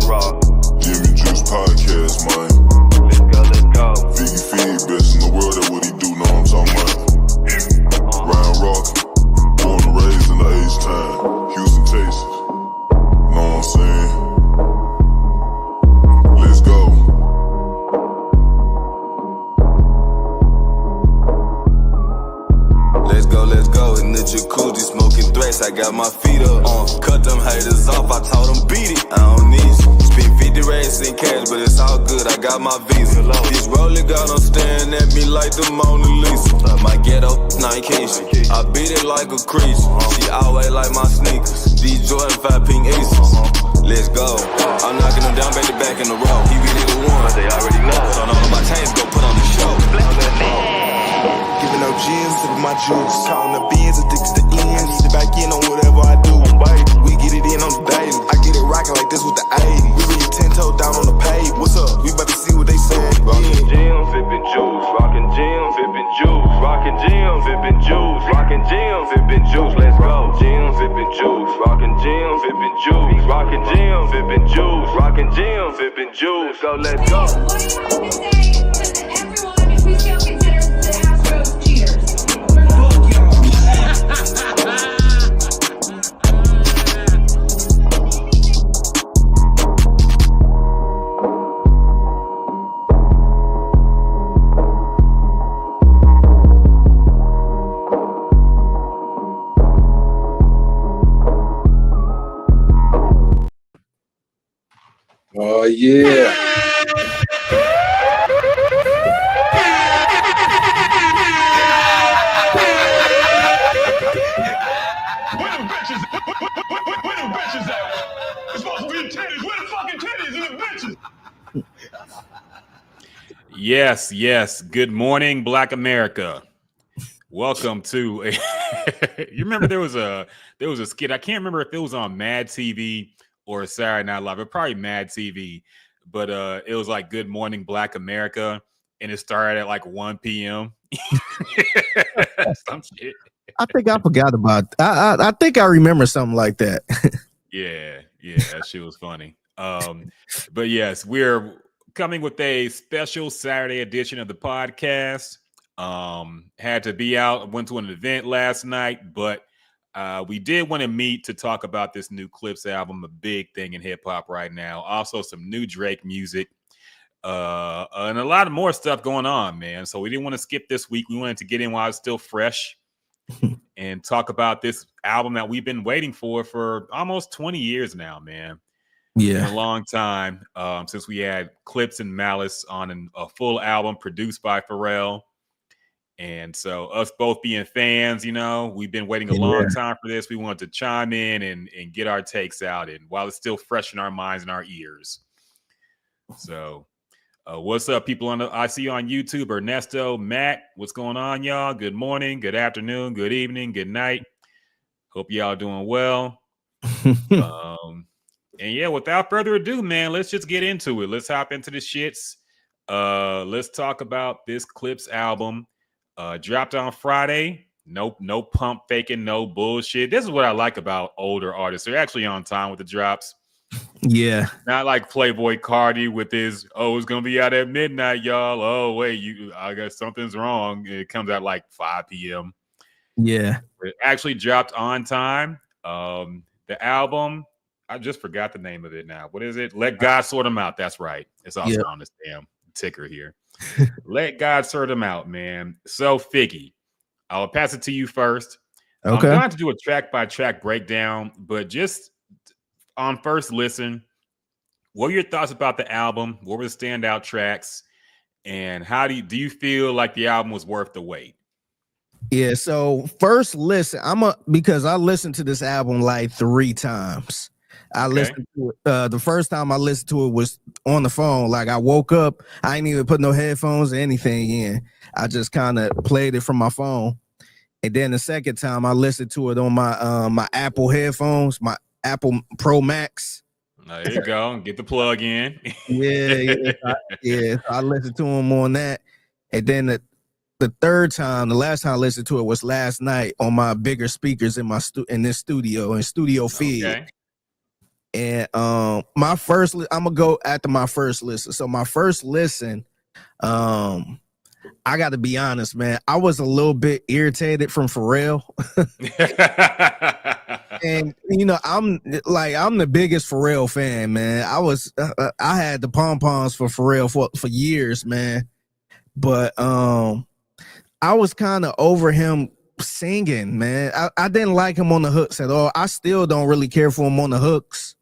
raw. Jimmy Juice Podcast, man. Let's go, let's go. Figgy Feed, best in the world, that's what he do, know what I'm talking about. Round Rock, born and raised in the H-Town, Houston, Texas. Know what I'm saying? Let's go. Let's go, in the jacuzzi, smoking threats, I got my feet up. Cut them haters off, I told them beat it. I don't need you. Spend 50 racks in cash, but it's all good, I got my visa. This rolling got them staring at me like the Mona Lisa. My ghetto, Nikeisha, I beat it like a creature. She always like my sneakers, these Jordan 5 pink aces. Let's go, I'm knocking them down back to back in the row. He be nigga one, but they already know. So none of my chains go put on the show. Giving out gems, sipping my juice. Counting the beans, addicted to ends. Need to back in on whatever I do. We get it in on the daily. I get it rocking like this with the 80. We really 10 toe down on the pave. What's up? We about to see what they saying. Rockin' gems, sippin' juice. Rockin' gems, sippin' juice. Rockin' gems, sippin' juice. Rockin' gems, sippin' juice. Let's go. Gems, sippin' juice. Rockin' gems, sippin' juice. Rockin' gems, sippin' juice. Rockin' gems, sippin' juice. So let's go. What do you have to say to everyone if we still consider the Astros cheaters? Oh, yeah. Where the bitches? Where the bitches at? It's supposed to be titties. Where the fucking titties and the bitches? Yes. Good morning, Black America. Welcome to. You remember there was a skit. I can't remember if it was on Mad TV or Saturday Night Live. It probably Mad TV, but it was like Good Morning, Black America, and it started at like 1 p.m. Some shit. I think I forgot about. I think I remember something like that. Yeah, that shit was funny. But yes, we're coming with a special Saturday edition of the podcast. Had to be out. Went to an event last night, but we did want to meet to talk about this new Clipse album, a big thing in hip hop right now. Also, some new Drake music, and a lot of more stuff going on, man. So we didn't want to skip this week. We wanted to get in while it's still fresh and talk about this album that we've been waiting for almost 20 years now, man. Yeah, a long time since we had Clipse and Malice on a full album produced by Pharrell. And so us both being fans, you know, we've been waiting a long time for this. We wanted to chime in and get our takes out, and while it's still fresh in our minds and our ears. So what's up, people I see on YouTube? Ernesto, Matt, what's going on, y'all? Good morning, good afternoon, good evening, good night. Hope y'all doing well. And yeah, without further ado, man, let's just get into it. Let's hop into the shits. Let's talk about this Clipse album. Dropped on Friday. No pump faking, no bullshit. This is what I like about older artists. They're actually on time with the drops. Yeah. Not like Playboy Cardi with his, it's gonna be out at midnight, y'all. Oh, wait, I guess something's wrong. It comes out like 5 p.m. Yeah. It actually dropped on time. The album, I just forgot the name of it now. What is it? Let God Sort Them Out. That's right. It's also on this damn ticker here. Let God Sort Them Out, man. So Figgy, I'll pass it to you first. Okay. I'm going to do a track by track breakdown, but just on first listen, what are your thoughts about the album? What were the standout tracks? And how do you feel like the album was worth the wait? Yeah, so first listen, because I listened to this album like 3 times. I listened to it. The first time I listened to it was on the phone. Like I woke up, I ain't even put no headphones or anything in. I just kind of played it from my phone. And then the second time I listened to it on my my Apple headphones, my Apple Pro Max. There you go. Get the plug in. Yeah. I listened to him on that. And then the third time, the last time I listened to it was last night on my bigger speakers in my in this studio, in Studio Feed. Okay. And my first, I'm gonna go after my first listen. So my first listen, I got to be honest, man. I was a little bit irritated from Pharrell, and I'm the biggest Pharrell fan, man. I had the pom poms for Pharrell for years, man. But I was kind of over him singing, man. I didn't like him on the hooks at all. I still don't really care for him on the hooks.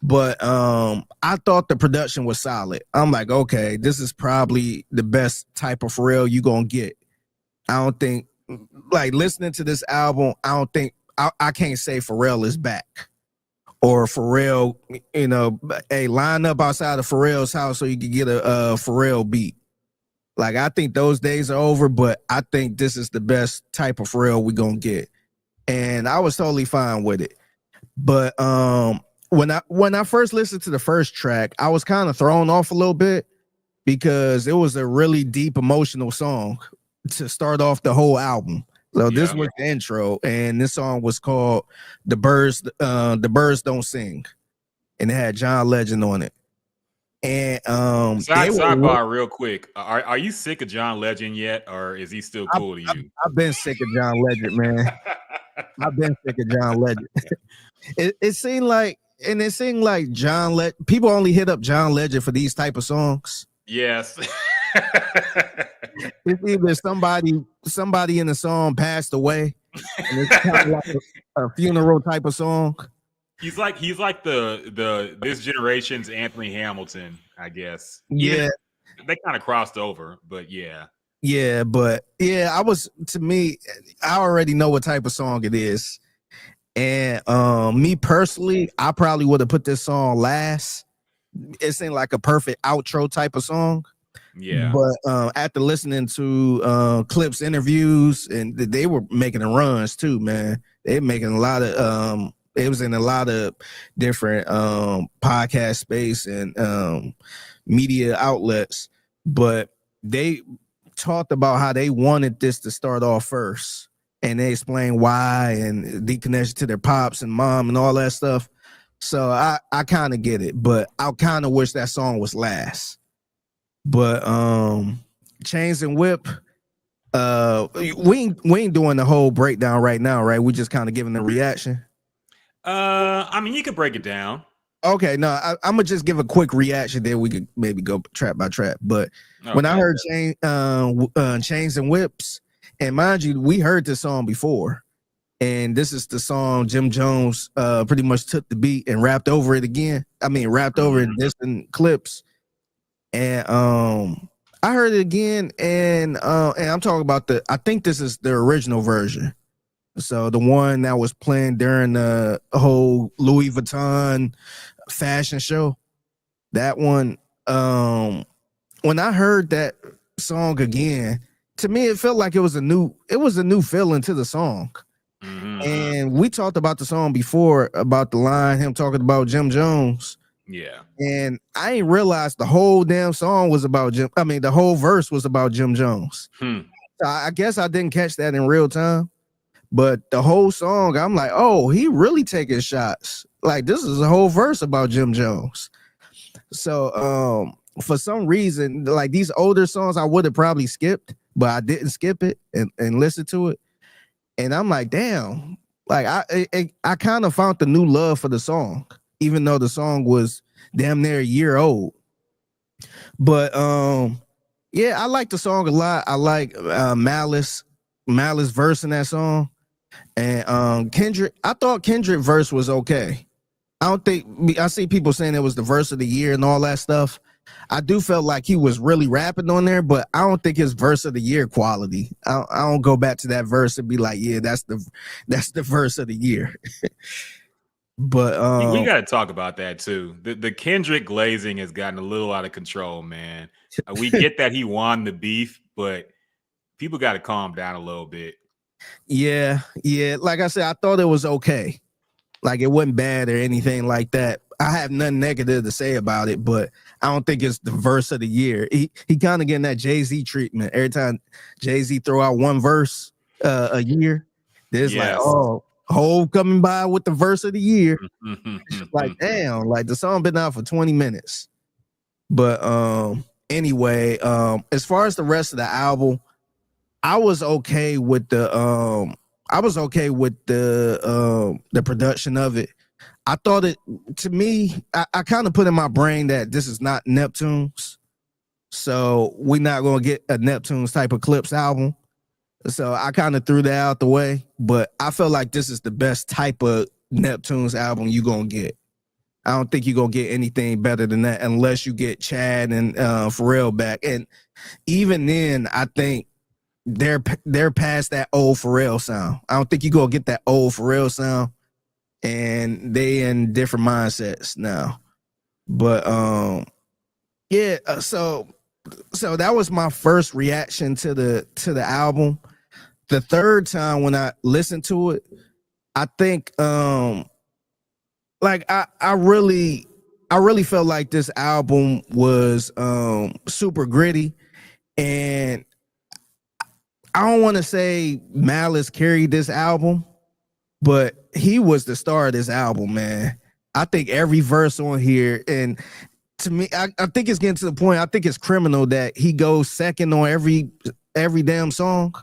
But I thought the production was solid. I'm like, okay, this is probably the best type of Pharrell you gonna get. I don't think, like, listening to this album, I don't think I can't say Pharrell is back or Pharrell. Hey, line up outside of Pharrell's house so you can get a Pharrell beat. Like, I think those days are over, but I think this is the best type of Pharrell we gonna get, and I was totally fine with it. But when I first listened to the first track, I was kind of thrown off a little bit because it was a really deep emotional song to start off the whole album. So this was the intro, and this song was called The Birds Don't Sing, and it had John Legend on it. And sidebar real quick. Are you sick of John Legend yet, or is he still cool to you? I've been sick of John Legend, man. I've been sick of John Legend. It seemed like John Legend, people only hit up John Legend for these type of songs. Yes. It's either somebody in the song passed away, and it's kind of like a funeral type of song. He's like the this generation's Anthony Hamilton, I guess. Yeah, they kind of crossed over, but yeah. Yeah, but yeah, I already know what type of song it is. And me personally, I probably would have put this song last. It seemed like a perfect outro type of song. Yeah. But after listening to Clipse interviews, and they were making the runs too, man. They making a lot of it was in a lot of different podcast space and media outlets, but they talked about how they wanted this to start off first, and they explained why and the connection to their pops and mom and all that stuff. So I kind of get it, but I kind of wish that song was last. But Chains and Whip, we ain't doing the whole breakdown right now, right? We just kind of giving the reaction. I mean, you could break it down. Okay, no, I'm gonna just give a quick reaction. Then we could maybe go track by track. But when I heard Chains and Whips, and mind you, we heard this song before, and this is the song Jim Jones pretty much took the beat and rapped over it again. I mean, rapped over it in distant clips. And I heard it again, and I'm talking about I think this is the original version. So the one that was playing during the whole Louis Vuitton fashion show, that one. When I heard that song again, to me it felt like it was a new feeling to the song. Mm-hmm. And we talked about the song before, about the line him talking about Jim Jones. Yeah. And I ain't realized the whole damn song was about Jim. I mean, the whole verse was about Jim Jones. So I guess I didn't catch that in real time. But the whole song, I'm like, oh, he really taking shots. Like, this is a whole verse about Jim Jones. So for some reason, like these older songs, I would have probably skipped, but I didn't skip it and listen to it. And I'm like, damn, like I kind of found the new love for the song, even though the song was damn near a year old. But yeah, I like the song a lot. I like Malice verse in that song. And Kendrick, I thought Kendrick verse was okay. I see people saying it was the verse of the year and all that stuff. I do feel like he was really rapping on there, but I don't think his verse of the year quality. I don't go back to that verse and be like, yeah, that's the verse of the year. But we got to talk about that too. The Kendrick glazing has gotten a little out of control, man. We get that he won the beef, but people got to calm down a little bit. Yeah. Like I said, I thought it was okay. Like, it wasn't bad or anything like that. I have nothing negative to say about it, but I don't think it's the verse of the year. He kind of getting that Jay-Z treatment. Every time Jay-Z throw out one verse a year, there's like, oh, Hove coming by with the verse of the year. Like, damn, like the song been out for 20 minutes. But anyway, as far as the rest of the album, I was okay with the production of it. I thought it, to me, I kind of put in my brain that this is not Neptune's. So we're not gonna get a Neptune's type of Clipse album. So I kind of threw that out the way, but I feel like this is the best type of Neptune's album you're gonna get. I don't think you're gonna get anything better than that unless you get Chad and Pharrell back. And even then, I think they're past that old Pharrell sound. I don't think you're gonna get that old Pharrell sound, and they in different mindsets now. But yeah, so that was my first reaction to the album. The third time when I listened to it, I think like I really felt like this album was super gritty, and I don't want to say Malice carried this album, but he was the star of this album, man. I think every verse on here, and to me, I think it's getting to the point. I think it's criminal that he goes second on every damn song.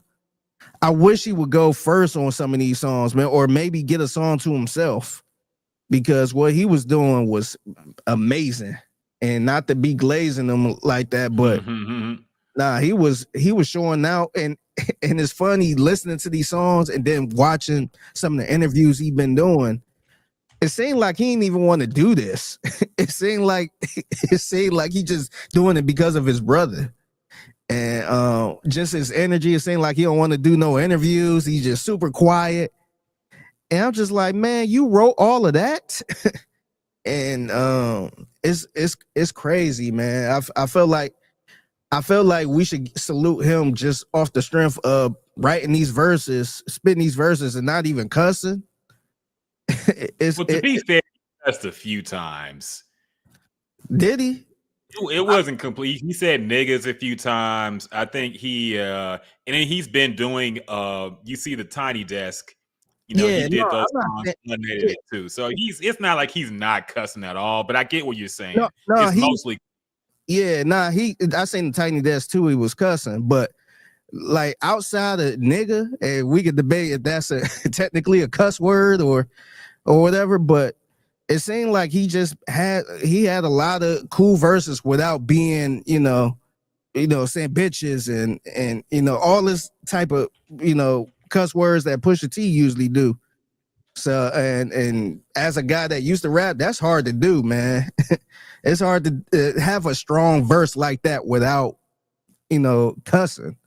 I wish he would go first on some of these songs, man, or maybe get a song to himself, because what he was doing was amazing. And not to be glazing him like that, but nah, he was showing out, and it's funny listening to these songs and then watching some of the interviews he's been doing. It seemed like he didn't even want to do this. It seemed like he just doing it because of his brother. And just his energy, it seemed like he don't want to do no interviews. He's just super quiet. And I'm just like, man, you wrote all of that? And it's crazy, man. I feel like we should salute him just off the strength of writing these verses, spitting these verses, and not even cussing. Well, to be fair, just a few times. Did he? It wasn't complete. He said niggas a few times. I think he and then he's been doing you see the Tiny Desk. You know, he did those songs unedited too. So it's not like he's not cussing at all, but I get what you're saying. No, it's mostly I seen the Tiny Desk too, he was cussing, but like outside of nigga, and we could debate if that's technically a cuss word or whatever, but it seemed like he had a lot of cool verses without being, saying bitches and all this type of, cuss words that Pusha T usually do. So, and as a guy that used to rap, that's hard to do, man. It's hard to have a strong verse like that without, cussing.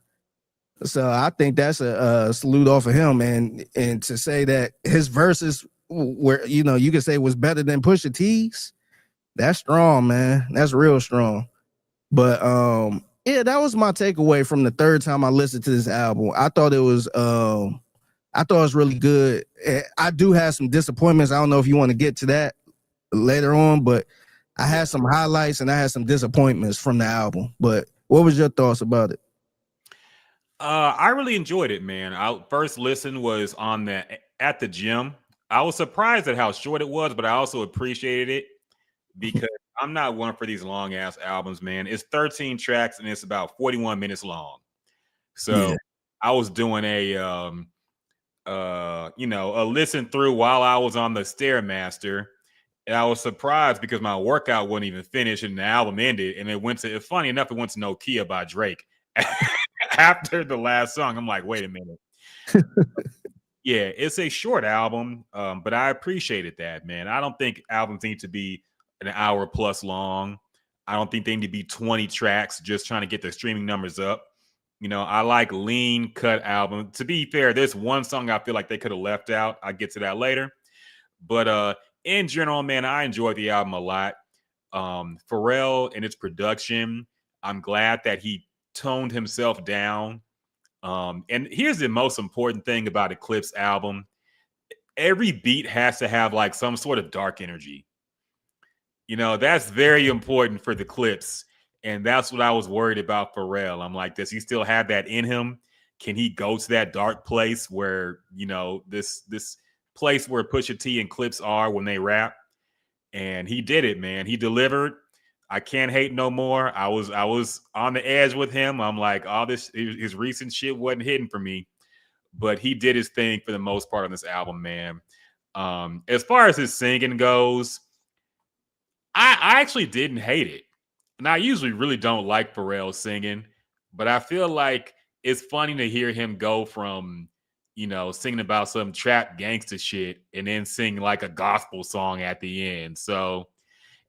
So I think that's a salute off of him, and to say that his verses where you can say was better than Pusha T's, that's strong, man. That's real strong. But yeah, that was my takeaway from the third time I listened to this album. I thought it was really good. I do have some disappointments. I don't know if you want to get to that later on, but I had some highlights and I had some disappointments from the album. But what was your thoughts about it? I really enjoyed it, man. Our first listen was at the gym. I was surprised at how short it was, but I also appreciated it because I'm not one for these long ass albums, man. It's 13 tracks and it's about 41 minutes long. So I was doing a listen through while I was on the Stairmaster. And I was surprised because my workout wouldn't even finish and the album ended. And funny enough, it went to Nokia by Drake. After the last song, I'm like, wait a minute. Yeah, it's a short album, but I appreciated that, man. I don't think albums need to be an hour plus long. I don't think they need to be 20 tracks just trying to get the streaming numbers up. I like lean cut album. To be fair, there's one song I feel like they could have left out. I'll get to that later. But in general, man, I enjoyed the album a lot. Pharrell and its production, I'm glad that he toned himself down. And here's the most important thing about a Clipse album. Every beat has to have like some sort of dark energy. That's very important for the Clipse. And that's what I was worried about Pharrell. I'm like, does he still have that in him? Can he go to that dark place where, this place where Pusha T and Clipse are when they rap, and he did it, man. He delivered. I can't hate no more. I was on the edge with him. I'm like, all this his recent shit wasn't hitting for me, but he did his thing for the most part on this album, man. As far as his singing goes, I actually didn't hate it. And I usually really don't like Pharrell singing, but I feel like it's funny to hear him go from, singing about some trap gangster shit and then sing like a gospel song at the end. So,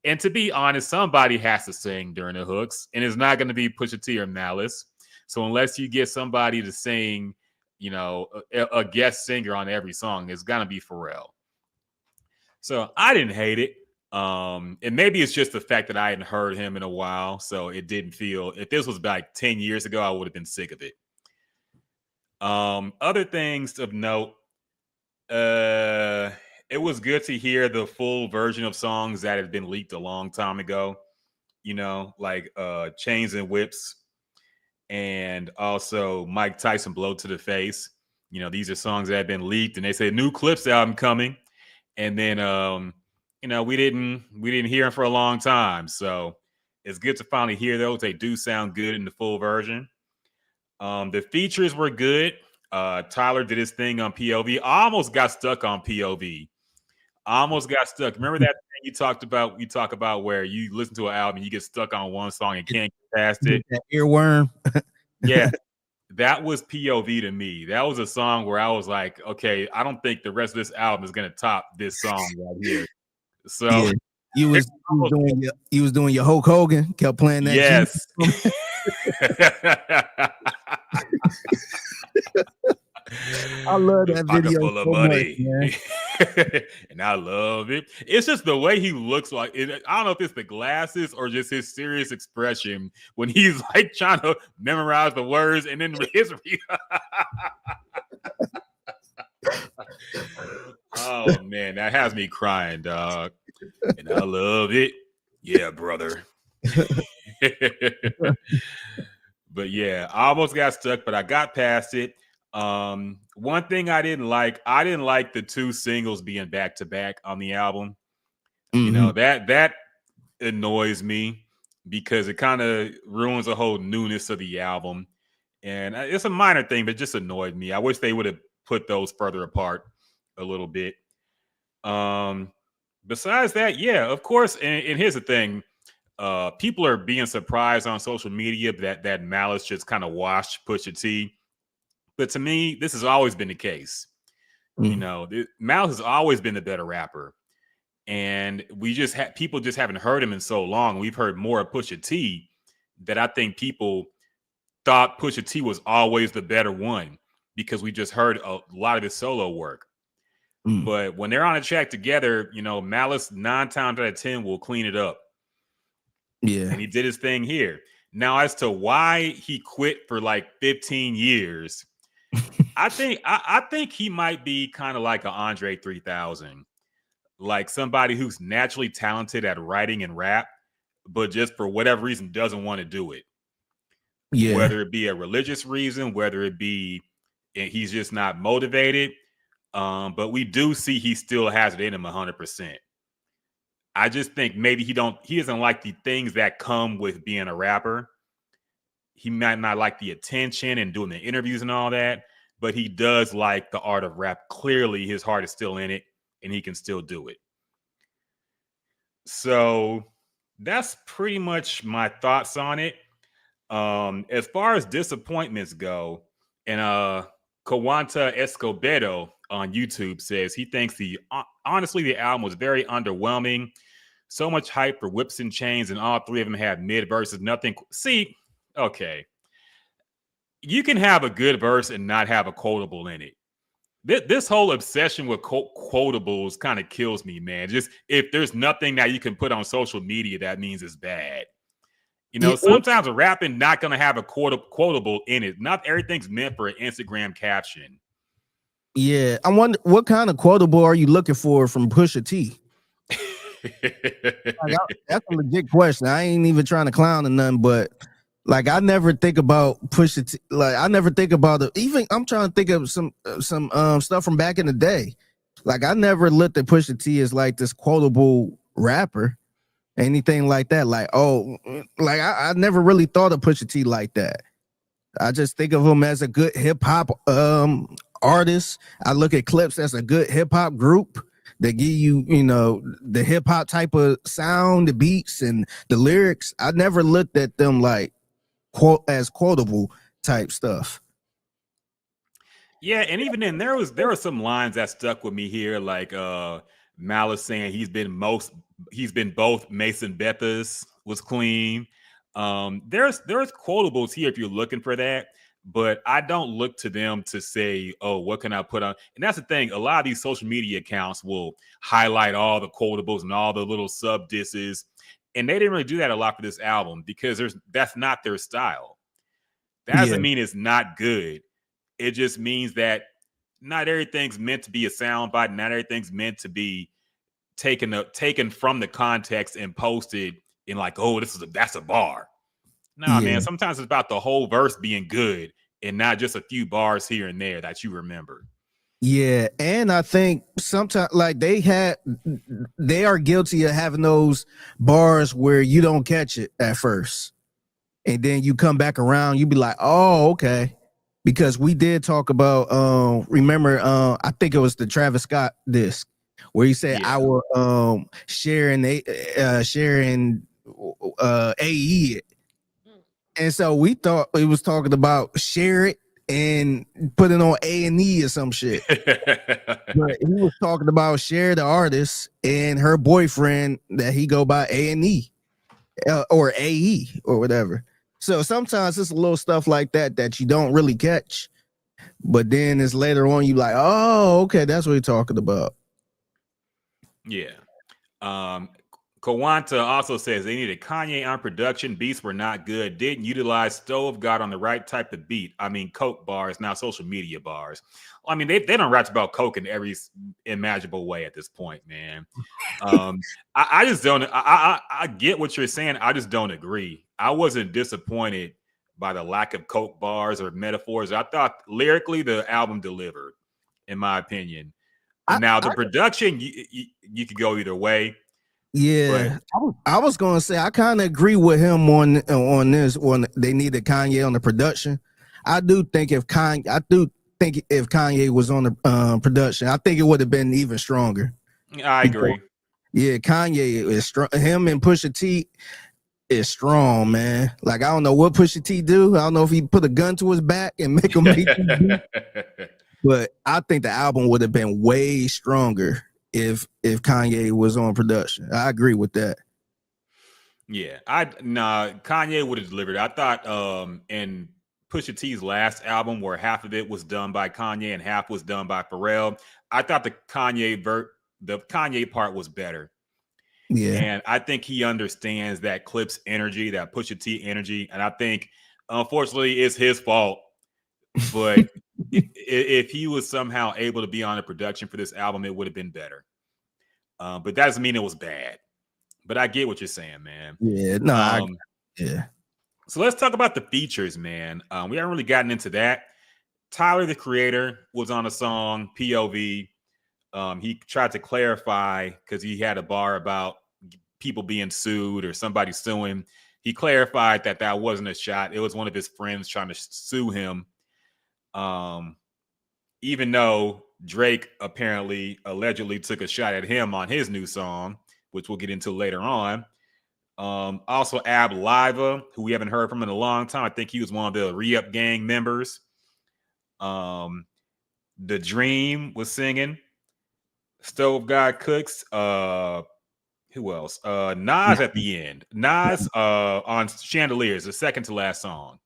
and to be honest, somebody has to sing during the hooks, and it's not going to be Pusha T or Malice. So unless you get somebody to sing, a guest singer on every song, it's going to be Pharrell. So I didn't hate it. And maybe it's just the fact that I hadn't heard him in a while, so it didn't feel. If this was like 10 years ago, I would have been sick of it. Other things of note, it was good to hear the full version of songs that had been leaked a long time ago, like Chains and Whips, and also Mike Tyson Blow to the Face. These are songs that had been leaked, and they said new Clipse album coming, and then we didn't hear them for a long time, so it's good to finally hear those. They do sound good in the full version. The features were good. Tyler did his thing on POV. I almost got stuck on POV. Remember that thing you talked about? We talk about where you listen to an album and you get stuck on one song and can't get past it. That earworm. Yeah, that was POV to me. That was a song where I was like, okay, I don't think the rest of this album is going to top this song right here. So yeah. You was doing your Hulk Hogan, kept playing that. Yes. I love that video full of so money. much, man. And I love it. It's just the way he looks like. I don't know if it's the glasses or just his serious expression when he's like trying to memorize the words and then his. Oh man, that has me crying, dog. And I love it. Yeah, brother. But yeah, I almost got stuck, but I got past it. One thing I didn't like the two singles being back to back on the album. Mm-hmm. That annoys me because it kind of ruins the whole newness of the album. And it's a minor thing, but it just annoyed me. I wish they would have put those further apart a little bit. Besides that, yeah, of course. And here's the thing. People are being surprised on social media that Malice just kind of washed Pusha T. But to me, this has always been the case. Malice has always been the better rapper. And we just people just haven't heard him in so long. We've heard more of Pusha T that I think people thought Pusha T was always the better one because we just heard a lot of his solo work. But when they're on a track together, Malice 9 times out of 10 will clean it up. Yeah. And he did his thing here. Now, as to why he quit for like 15 years, I think he might be kind of like an Andre 3000, like somebody who's naturally talented at writing and rap, but just for whatever reason doesn't want to do it. Yeah. Whether it be a religious reason, whether it be he's just not motivated. But we do see he still has it in him 100%. I just think maybe he doesn't like the things that come with being a rapper. He might not like the attention and doing the interviews and all that, but he does like the art of rap. Clearly his heart is still in it and he can still do it. So that's pretty much my thoughts on it. As far as disappointments go, and Kawanta Escobedo on YouTube says he thinks honestly the album was very underwhelming. So much hype for Whips and Chains, and all three of them had mid verses. Nothing. See, okay, you can have a good verse and not have a quotable in it. This whole obsession with quotables kind of kills me, man. Just if there's nothing that you can put on social media, that means it's bad. Sometimes a rapping not going to have a quotable in it. Not everything's meant for an Instagram caption. Yeah, I wonder what kind of quotable are you looking for from Pusha T? That's a legit question. I ain't even trying to clown or nothing, but like I never think about Pusha T. Like I never think about it. Even I'm trying to think of some stuff from back in the day. Like I never looked at Pusha T as like this quotable rapper, anything like that. Like, oh, like I never really thought of Pusha T like that. I just think of him as a good hip hop artist. I look at Clipse as a good hip hop group that give you, you know, the hip hop type of sound, the beats and the lyrics. I never looked at them like quotable type stuff. Yeah, and even then there were some lines that stuck with me here, like Malice saying he's been both Mason Bethas was clean. There's quotables here if you're looking for that, but I don't look to them to say, oh, what can I put on? And that's the thing. A lot of these social media accounts will highlight all the quotables and all the little sub disses. And they didn't really do that a lot for this album because that's not their style. That doesn't mean it's not good. It just means that not everything's meant to be a soundbite. Not everything's meant to be taken from the context and posted in like, oh, that's a bar. Nah, man. Sometimes it's about the whole verse being good and not just a few bars here and there that you remember. Yeah, and I think sometimes like they are guilty of having those bars where you don't catch it at first. And then you come back around, you be like, oh, okay. Because we did talk about remember I think it was the Travis Scott disc where he said I will sharing AE it. And so we thought it was talking about share it and put it on A&E or some shit. But he was talking about share the artist and her boyfriend that he go by A&E or AE or whatever. So sometimes it's a little stuff like that you don't really catch, but then it's later on you like, oh, okay, that's what you're talking about. Yeah. Kawanta also says they needed Kanye on production. Beats were not good. Didn't utilize Stove God on the right type of beat. I mean, Coke bars, now social media bars. I mean, they don't rap about Coke in every imaginable way at this point, man. I just don't. I get what you're saying. I just don't agree. I wasn't disappointed by the lack of Coke bars or metaphors. I thought lyrically the album delivered, in my opinion. Now the production, you could go either way. Yeah, I was gonna say I kind of agree with him on this one. They needed Kanye on the production. I do think if Kanye was on the production, I think it would have been even stronger. I agree. Yeah, Kanye is strong. Him and Pusha T is strong, man. Like I don't know what Pusha T do. I don't know if he put a gun to his back and make him make but I think the album would have been way stronger if Kanye was on production. I agree with that. Yeah, Kanye would have delivered. I thought in Pusha T's last album, where half of it was done by Kanye and half was done by Pharrell, I thought the Kanye part was better. Yeah, and I think he understands that Clipse energy, that Pusha T energy, and I think unfortunately it's his fault. But if he was somehow able to be on the production for this album, it would have been better. But that doesn't mean it was bad. But I get what you're saying, man. Yeah, no, yeah. So let's talk about the features, man. We haven't really gotten into that. Tyler, the Creator, was on a song, POV. He tried to clarify because he had a bar about people being sued or somebody suing. He clarified that wasn't a shot. It was one of his friends trying to sue him. Even though Drake allegedly took a shot at him on his new song, which we'll get into later on. Also Ab Liva, who we haven't heard from in a long time. I think he was one of the Re-Up Gang members. The Dream was singing. Stove God Cooks. Who else? Nas at the end. Nas on Chandeliers, the second to last song.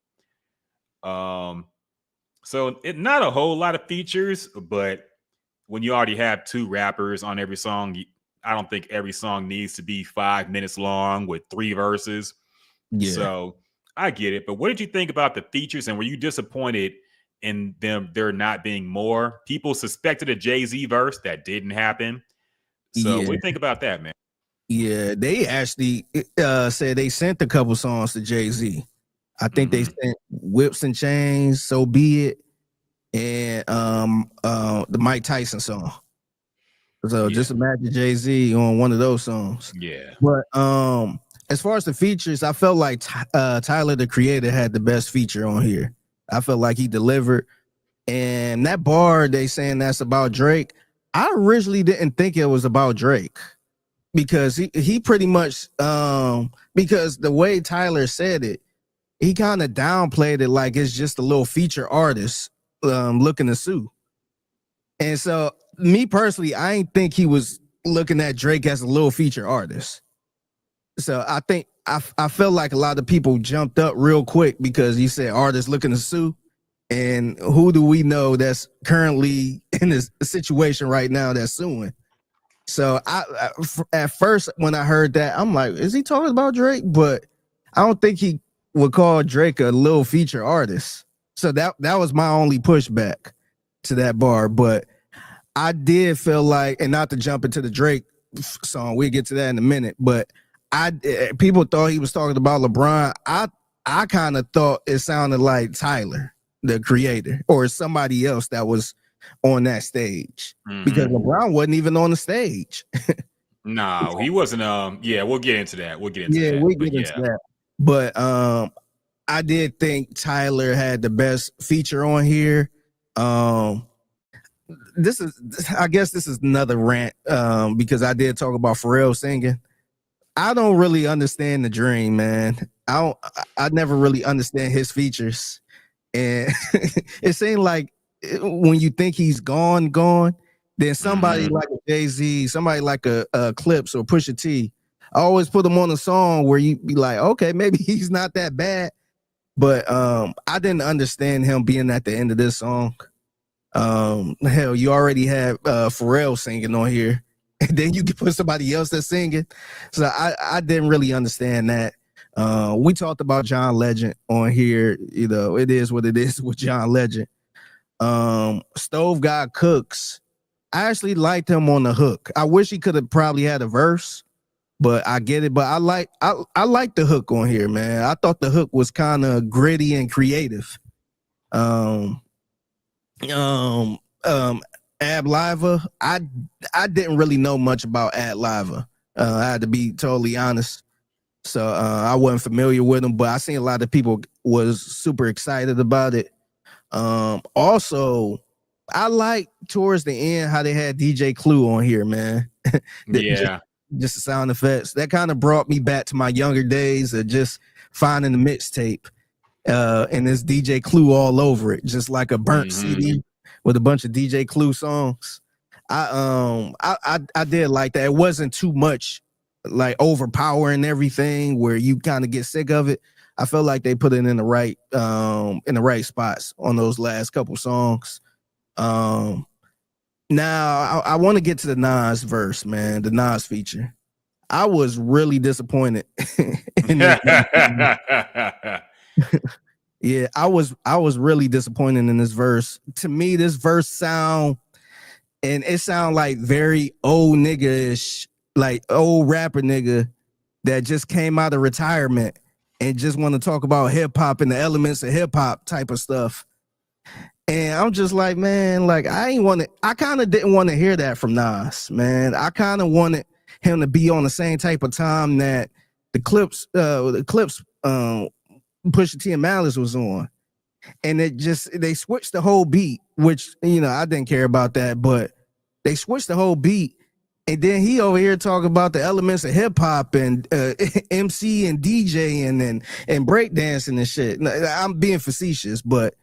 So not a whole lot of features, but when you already have two rappers on every song, I don't think every song needs to be 5 minutes long with 3 verses. Yeah. So I get it. But what did you think about the features, and were you disappointed in there not being more? People suspected a Jay-Z verse. That didn't happen. So what do you think about that, man? Yeah, they actually said they sent a couple songs to Jay-Z. I think they sent Whips and Chains, So Be It, and the Mike Tyson song. So just imagine Jay-Z on one of those songs. Yeah. But as far as the features, I felt like Tyler the Creator had the best feature on here. I felt like he delivered. And that bar they saying that's about Drake, I originally didn't think it was about Drake because he pretty much because the way Tyler said it, he kind of downplayed it like it's just a little feature artist looking to sue. And so me personally, I ain't think he was looking at Drake as a little feature artist. So I think I felt like a lot of people jumped up real quick because he said artists looking to sue. And who do we know that's currently in this situation right now that's suing? So at first when I heard that, I'm like, is he talking about Drake? But I don't think he would call Drake a little feature artist. So that was my only pushback to that bar. But I did feel like, and not to jump into the Drake song, we'll get to that in a minute, but people thought he was talking about LeBron. I kind of thought it sounded like Tyler the Creator or somebody else that was on that stage because LeBron wasn't even on the stage. No, he wasn't. We'll get into that. We'll get into that. We'll get into that. But I did think Tyler had the best feature on here. I guess this is another rant because I did talk about Pharrell singing. I don't really understand The Dream, man. I never really understand his features. And it seemed like when you think he's gone, then somebody like a Jay-Z, somebody like a Clipse or Pusha T, I always put him on a song where you be like, okay, maybe he's not that bad. But I didn't understand him being at the end of this song. Hell, you already had Pharrell singing on here. And then you can put somebody else that's singing. So I didn't really understand that. We talked about John Legend on here. You know, it is what it is with John Legend. Stove God Cooks. I actually liked him on the hook. I wish he could have probably had a verse, but I get it. But I like the hook on here, man. I thought the hook was kind of gritty and creative. Ab Liva, I didn't really know much about Ad Liva. I had to be totally honest. So I wasn't familiar with him, but I seen a lot of people was super excited about it. Also, I like towards the end how they had DJ Clue on here, man. Yeah. Just the sound effects. That kind of brought me back to my younger days of just finding the mixtape. And there's DJ Clue all over it, just like a burnt CD with a bunch of DJ Clue songs. I did like that. It wasn't too much like overpowering everything where you kind of get sick of it. I felt like they put it in the right spots on those last couple songs. Now I want to get to the Nas verse, man, the Nas feature. I was really disappointed in that. Yeah, I was really disappointed in this verse. To me, this verse sound like very old nigga-ish, like old rapper nigga that just came out of retirement and just want to talk about hip hop and the elements of hip hop type of stuff. And I'm just like, man, like I kind of didn't want to hear that from Nas, man. I kind of wanted him to be on the same type of time that the Clipse, Pusha T and Malice was on. And they switched the whole beat, which, you know, I didn't care about that, but they switched the whole beat. And then he over here talking about the elements of hip hop and MC and DJing and breakdancing and shit. I'm being facetious, but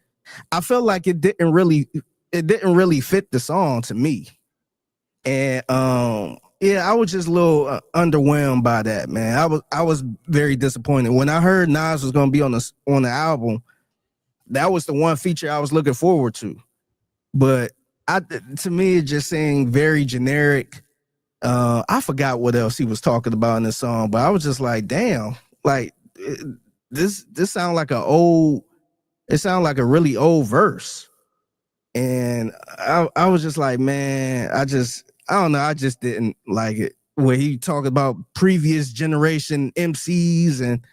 I felt like it didn't really fit the song to me. And I was just a little underwhelmed by that, man. I was very disappointed when I heard Nas was gonna be on the album. That was the one feature I was looking forward to, but to me it just seemed very generic. I forgot what else he was talking about in the song, but I was just like, damn, like this sound like it sounded like a really old verse. And I was just like, man, I don't know, I just didn't like it. Where he talked about previous generation MCs, and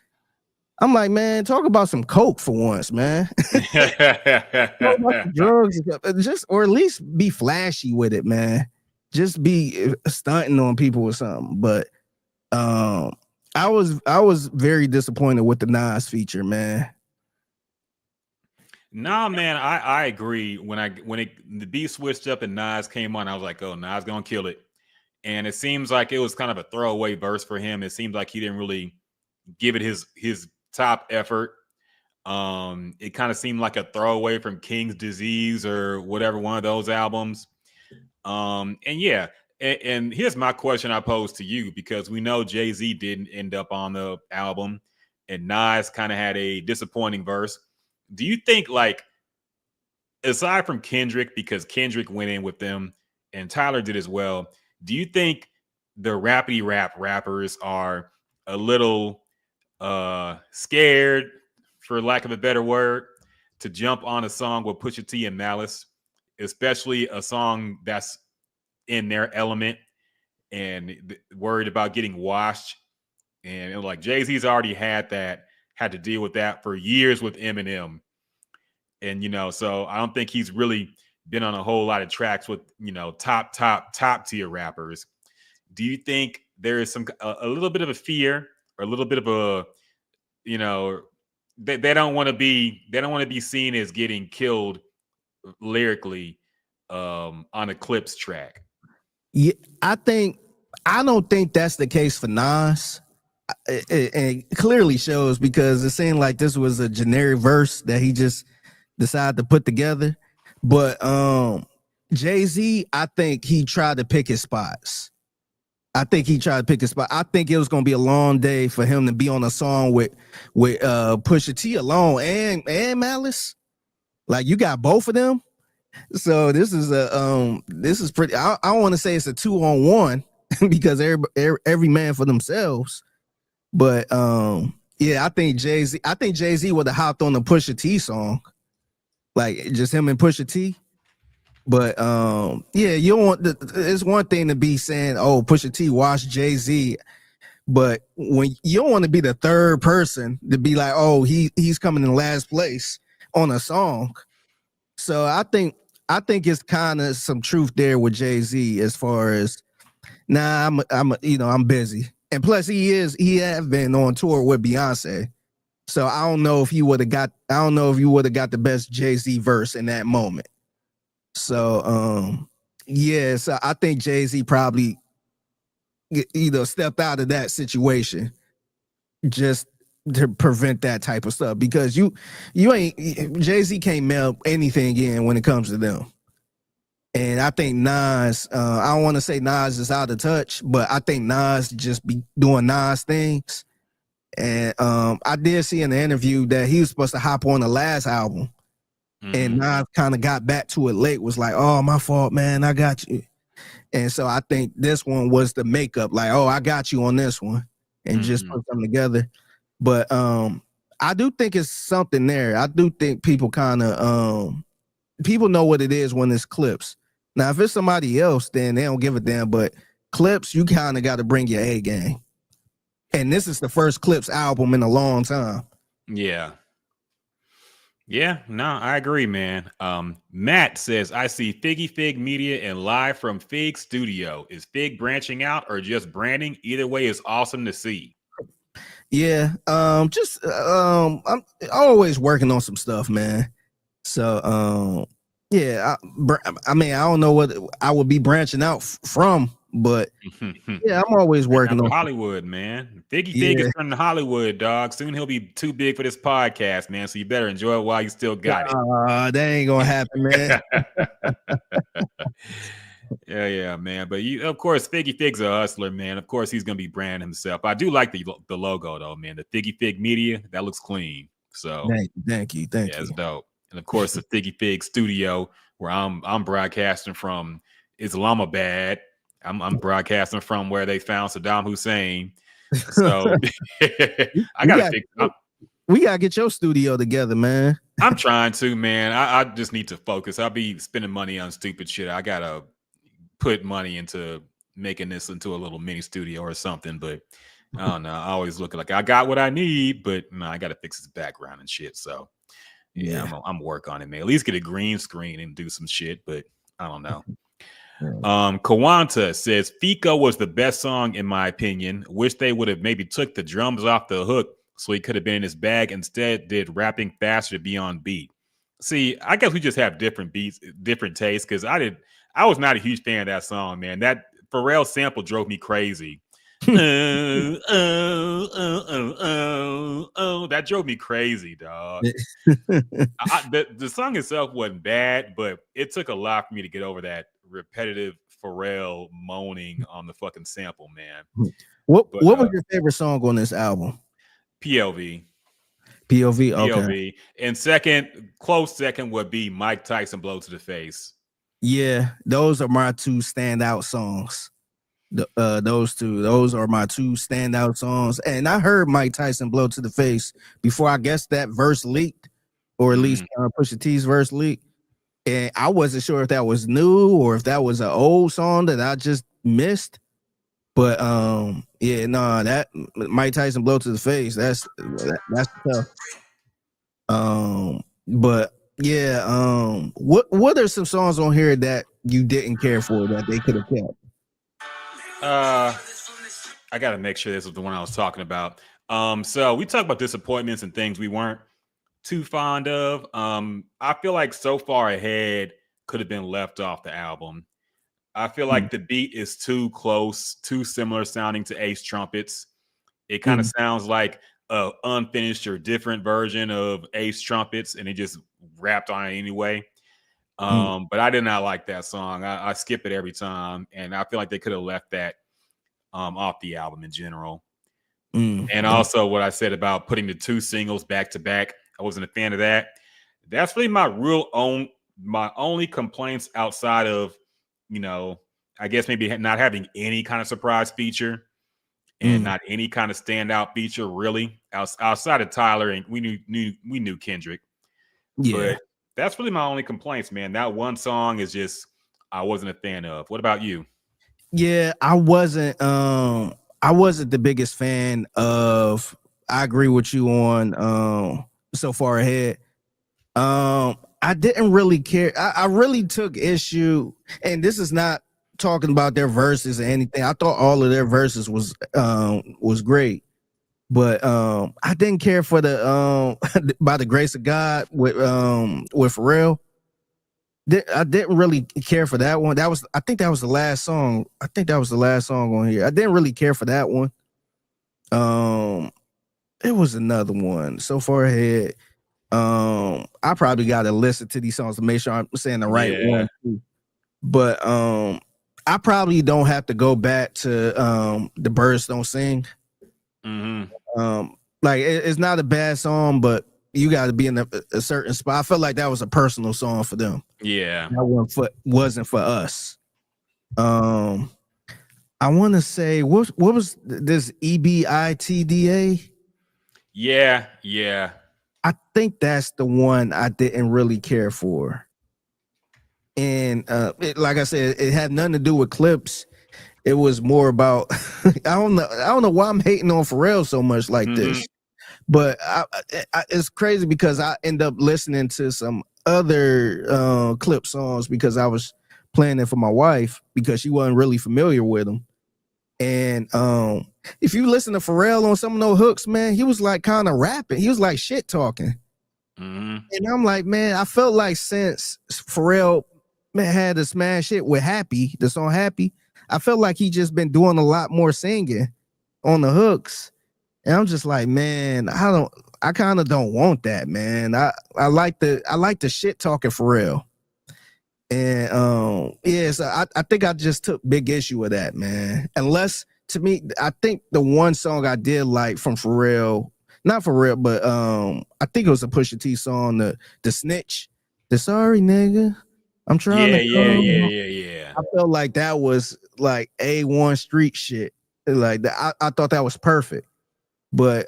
I'm like, man, talk about some coke for once, man. Talk about some drugs, or at least be flashy with it, man. just be stunting on people or something. But I was very disappointed with the Nas feature, man. Nah, man, I agree. When the beat switched up and Nas came on, I was like, oh, Nas gonna kill it. And it seems like it was kind of a throwaway verse for him. It seems like he didn't really give it his top effort. It kind of seemed like a throwaway from King's Disease or whatever, one of those albums. And yeah, and here's my question I pose to you, because we know Jay-Z didn't end up on the album and Nas kind of had a disappointing verse. Do you think, like, aside from Kendrick, because Kendrick went in with them and Tyler did as well, do you think the rapidy rap rappers are a little scared, for lack of a better word, to jump on a song with Pusha T and Malice, especially a song that's in their element, and worried about getting washed? And it was like Jay-Z's already had to deal with that for years with Eminem. And, so I don't think he's really been on a whole lot of tracks with, top tier rappers. Do you think there is a little bit of a fear, or a little bit of a, they don't want to be seen as getting killed lyrically on a Clipse track? Yeah, I don't think that's the case for Nas. It clearly shows, because it seemed like this was a generic verse that he just decided to put together. But Jay-Z, I think he tried to pick his spots. I think it was gonna be a long day for him to be on a song with Pusha T alone and Malice. Like, you got both of them. So this is pretty. I want to say it's a 2-on-1 because every man for themselves. But yeah, I think Jay-Z would have hopped on the Pusha T song, like just him and Pusha T. But yeah, you don't want it's one thing to be saying, oh, Pusha T watched Jay-Z, but when you don't want to be the third person to be like, oh, he's coming in last place on a song. So I think it's kind of some truth there with Jay-Z, as far as, nah, I'm busy. And plus he have been on tour with Beyonce. So I don't know if you would have got the best Jay-Z verse in that moment. So yeah, so I think Jay-Z probably stepped out of that situation just to prevent that type of stuff, because Jay-Z can't mail anything in when it comes to them. And I think Nas, I don't want to say Nas is out of touch, but I think Nas just be doing Nas things. And I did see in the interview that he was supposed to hop on the last album. Mm-hmm. And Nas kind of got back to it late, was like, oh, my fault, man, I got you. And so I think this one was the makeup, like, oh, I got you on this one, and just put them together. But I do think it's something there. I do think people kind of people know what it is when it's Clipse. Now, if it's somebody else, then they don't give a damn. But Clipse, you kind of got to bring your A game. And this is the first Clipse album in a long time. Yeah. Yeah, no, I agree, man. Matt says, I see Figgy Fig Media and live from Fig Studio. Is Fig branching out or just branding? Either way is awesome to see. Yeah, I'm always working on some stuff, man. So yeah, I mean, I don't know what I would be branching out from, but yeah, I'm always working on Hollywood, man. Figgy Fig is from Hollywood, dog. Soon he'll be too big for this podcast, man. So you better enjoy it while you still got it. That ain't gonna happen, man. Yeah, man. But of course, Figgy Fig's a hustler, man. Of course, he's gonna be branding himself. I do like the logo though, man. The Figgy Fig Media, that looks clean. So thank you. Yeah, it's dope. And of course, the Figgy Fig Studio, where I'm broadcasting from Islamabad. I'm broadcasting from where they found Saddam Hussein. So we gotta get your studio together, man. I'm trying to, man. I just need to focus. I'll be spending money on stupid shit. I gotta put money into making this into a little mini studio or something. But I don't know. I always look like I got what I need, but no, I gotta fix his background and shit. So yeah. I'm work on it, man. At least get a green screen and do some shit. But I don't know. Kawanta says Fico was the best song in my opinion. Wish they would have maybe took the drums off the hook so he could have been in his bag. Instead, did rapping faster to be on beat. See, I guess we just have different beats, different tastes. Because I was not a huge fan of that song, man. That Pharrell sample drove me crazy. That drove me crazy, dog. The song itself wasn't bad, but it took a lot for me to get over that repetitive Pharrell moaning on the fucking sample, man. What was your favorite song on this album? POV. POV, okay. POV. And close second would be Mike Tyson Blow to the Face. Yeah, those are my two standout songs. Those are my two standout songs. And I heard Mike Tyson Blow to the Face before I guess that verse leaked, or at least Pusha T's verse leaked. And I wasn't sure if that was new or if that was an old song that I just missed. But that Mike Tyson Blow to the Face, that's tough. What are some songs on here that you didn't care for that they could have kept? I gotta make sure this was the one I was talking about. So we talked about disappointments and things we weren't too fond of. I feel like So Far Ahead could have been left off the album. I feel like the beat is too close, too similar sounding to Ace Trumpets. It kind of sounds like a unfinished or different version of Ace Trumpets, and he just rapped on it anyway. But I did not like that song. I skip it every time, and I feel like they could have left that off the album in general. And also what I said about putting the two singles back to back, I wasn't a fan of that. That's really my only complaints outside of, I guess maybe not having any kind of surprise feature and not any kind of standout feature really outside of Tyler, and we knew Kendrick. Yeah. But that's really my only complaints, man. That one song is just I wasn't a fan of. What about you? Yeah, I wasn't the biggest fan of. I agree with you on So Far Ahead. I didn't really care. I really took issue, and this is not talking about their verses or anything. I thought all of their verses was great, but I didn't care for the By the Grace of God with Pharrell. I didn't really care for that one. I think that was the last song. I think that was the last song on here. I didn't really care for that one. It was another one. So Far Ahead. I probably got to listen to these songs to make sure I'm saying the right one. But I probably don't have to go back to The Birds Don't Sing. Like it's not a bad song, but you got to be in a certain spot. I felt like that was a personal song for them. Yeah, that wasn't for us. I want to say what was this EBITDA? Yeah. I think that's the one I didn't really care for. And like I said, it had nothing to do with Clipse. It was more about I don't know why I'm hating on Pharrell so much like this. But it's crazy because I end up listening to some other Clipse songs because I was playing it for my wife because she wasn't really familiar with them. And if you listen to Pharrell on some of those hooks, man, he was like kind of rapping. He was like shit talking. And I'm like, man, I felt like since Pharrell had to smash it with Happy, the song Happy, I felt like he just been doing a lot more singing on the hooks. And I'm just like, man, I kind of don't want that, man. I like the shit talking Pharrell. And so I think I just took big issue with that, man. Unless to me, I think the one song I did like from Pharrell, not Pharrell, but I think it was a Pusha T song, the Snitch, the Sorry Nigga, I'm trying to. Yeah. I felt like that was like A1 street shit. Like I thought that was perfect, but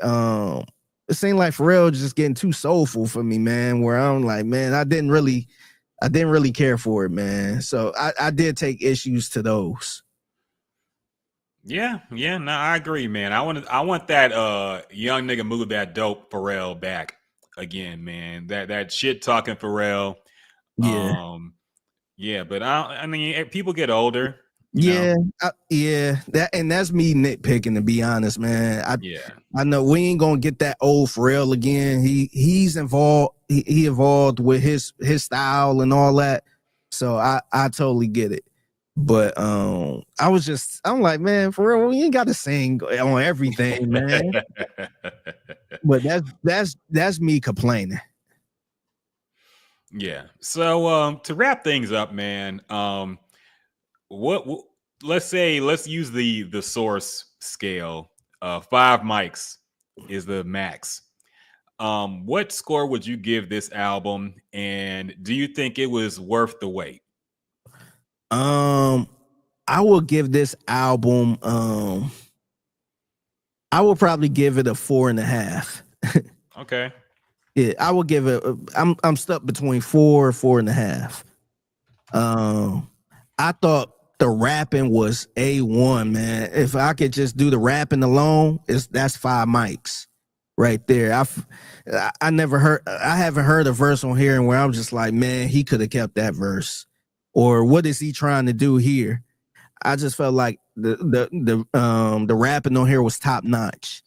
it seemed like Pharrell just getting too soulful for me, man. Where I'm like, man, I didn't really care for it, man. So I did take issues to those. Yeah, no, I agree, man. I want that young nigga move that dope Pharrell back again, man. That shit talking Pharrell. Yeah. Yeah, but I mean, people get older. Yeah, that's me nitpicking, to be honest, man. Yeah. I know we ain't gonna get that old Pharrell again. He's involved. He evolved with his style and all that. So I totally get it. But I'm like, man, Pharrell, we ain't got to sing on everything, man. But that's me complaining. Yeah. So to wrap things up, man, what let's use the source scale. 5 mics is the max. What score would you give this album, and do you think it was worth the wait? I will give this album I will probably give it a 4.5. Okay. Yeah, I will give it. I'm stuck between 4.5. I thought the rapping was A1, man. If I could just do the rapping alone, that's 5 mics right there. I haven't heard a verse on here and where I'm just like, man, he could have kept that verse, or what is he trying to do here? I just felt like the rapping on here was top notch.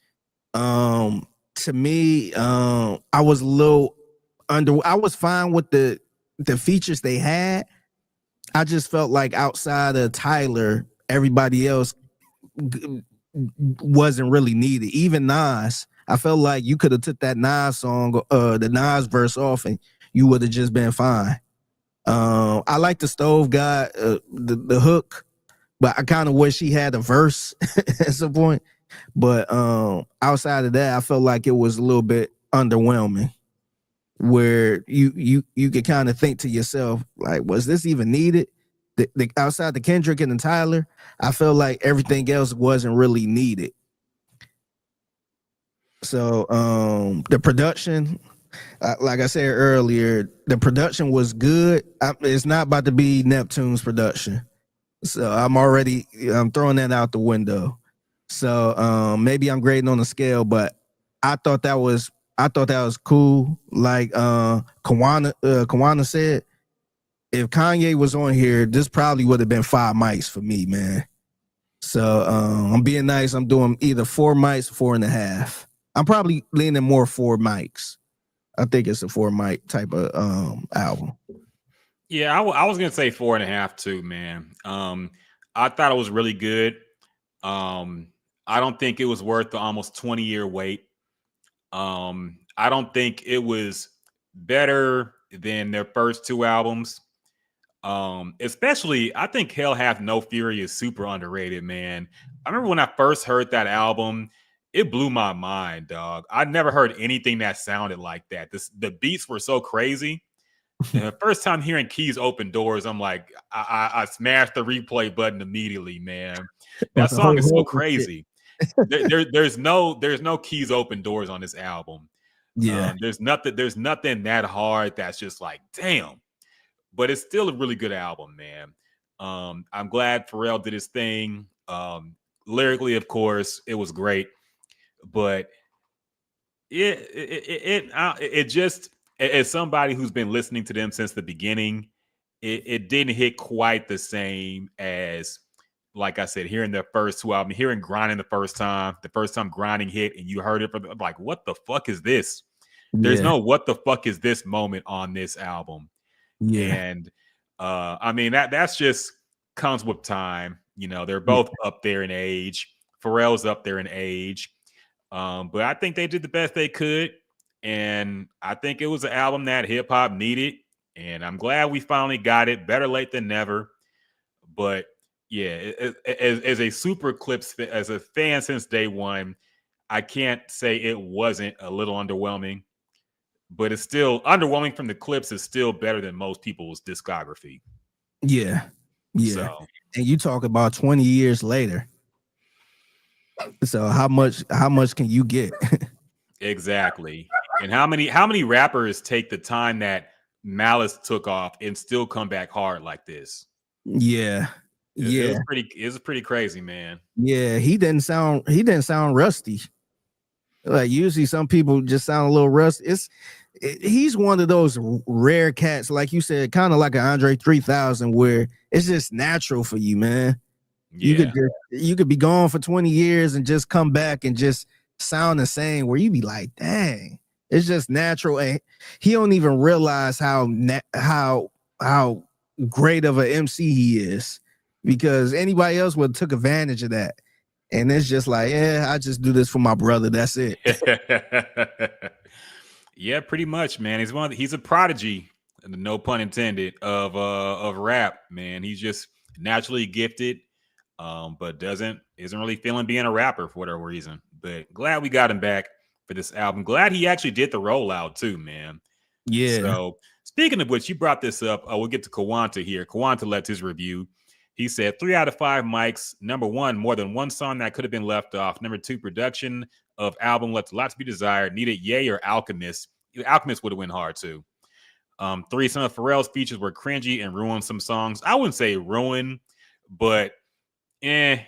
To me, I was a little I was fine with the features they had. I just felt like outside of Tyler, everybody else wasn't really needed. Even Nas, I felt like you could have took that Nas song, the Nas verse off, and you would have just been fine. I like the Stove guy, the hook, but I kind of wish he had a verse at some point. But outside of that, I felt like it was a little bit underwhelming, where you could kind of think to yourself, like, was this even needed? The outside the Kendrick and the Tyler, I felt like everything else wasn't really needed. So the production, like I said earlier, the production was good. It's not about to be Neptune's production, so I'm throwing that out the window. So maybe I'm grading on the scale, but I thought that was cool. Like Kawana said, if Kanye was on here, this probably would have been 5 mics for me, man. So I'm being nice. I'm doing either 4 mics, 4.5. I'm probably leaning more 4 mics. I think it's a 4 mic type of album. Yeah, I was gonna say 4.5 too, man. I thought it was really good. I don't think it was worth the almost 20-year wait. I don't think it was better than their first 2 albums. Especially, I think Hell Hath No Fury is super underrated, man. I remember when I first heard that album, it blew my mind, dog. I'd never heard anything that sounded like that. The beats were so crazy. And the first time hearing Keys Open Doors, I'm like, I smashed the replay button immediately, man. That song is so crazy. There's no Keys Open Doors on this album. Yeah, there's nothing that hard that's just like, damn. But it's still a really good album, man. I'm glad Pharrell did his thing. Lyrically, of course, it was great, but it just, as somebody who's been listening to them since the beginning, it didn't hit quite the same as, like I said, hearing their first 2 albums, hearing Grinding the first time Grinding hit, and you heard it from like, what the fuck is this? There's no what the fuck is this moment on this album. Yeah. And I mean, that's just comes with time. You know, they're both up there in age. Pharrell's up there in age. But I think they did the best they could. And I think it was an album that hip hop needed. And I'm glad we finally got it. Better late than never. But yeah, as a super Clipse, as a fan since day one, I can't say it wasn't a little underwhelming. But it's still underwhelming from the Clipse is still better than most people's discography. Yeah. So, and you talk about 20 years later. So how much can you get? exactly. And how many rappers take the time that Malice took off and still come back hard like this? Yeah. It was pretty crazy, man. Yeah, he didn't sound rusty. Like usually some people just sound a little rusty. he's one of those rare cats, like you said, kind of like an Andre 3000, where it's just natural for you, man. Yeah. You could be gone for 20 years and just come back and just sound the same, where you be like, dang, it's just natural. And he don't even realize how great of an MC he is, because anybody else would have took advantage of that. And it's just like, yeah, I just do this for my brother. That's it. Yeah, pretty much, man. He's a prodigy, no pun intended, of rap, man. He's just naturally gifted, but isn't really feeling being a rapper for whatever reason. But glad we got him back for this album. Glad he actually did the rollout too, man. Yeah. So speaking of which, you brought this up. We'll get to Kawanta here. Kawanta left his review. He said 3 out of 5 mics. Number 1, more than one song that could have been left off. Number 2, production of album left a lot to be desired. Needed Ye or Alchemist. Alchemist would have went hard too. 3, some of Pharrell's features were cringy and ruined some songs. I wouldn't say ruin, but some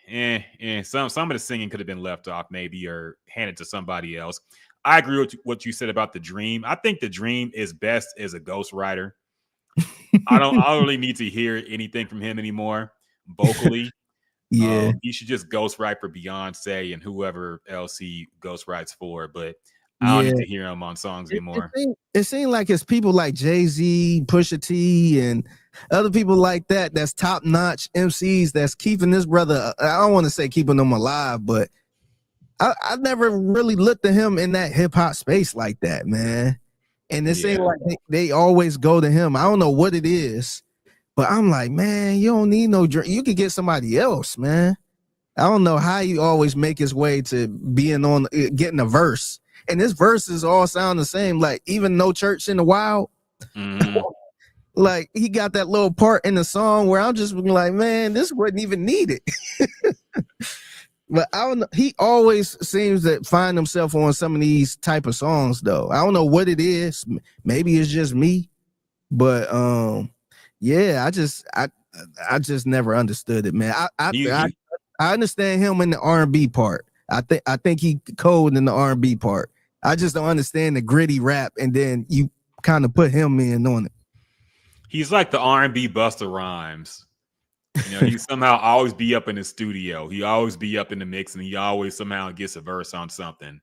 of the singing could have been left off maybe or handed to somebody else. I agree with what you said about The Dream. I think The Dream is best as a ghostwriter. I don't really need to hear anything from him anymore vocally. Yeah. He should just ghostwrite for Beyonce and whoever else he ghostwrites for, but I don't need to hear him on songs anymore. It seems like it's people like Jay-Z, Pusha T, and other people like that that's top-notch MCs that's keeping this brother, I don't want to say keeping him alive, but I never really looked at him in that hip-hop space like that, man. And it seems like they always go to him. I don't know what it is, but I'm like, man, you don't need no drink. You could get somebody else, man. I don't know how you always make his way to being on, getting a verse. And his verses all sound the same. Like even No Church in the Wild. Mm-hmm. Like he got that little part in the song where I'm just like, man, this wasn't even needed. But I don't know. He always seems to find himself on some of these type of songs, though. I don't know what it is. Maybe it's just me, but yeah, I just never understood it, man. I understand him in the R&B part. I think he cold in the R&B part. I just don't understand the gritty rap, and then you kind of put him in on it. He's like the R&B Busta Rhymes. You know, he somehow always be up in the studio. He always be up in the mix, and he always somehow gets a verse on something.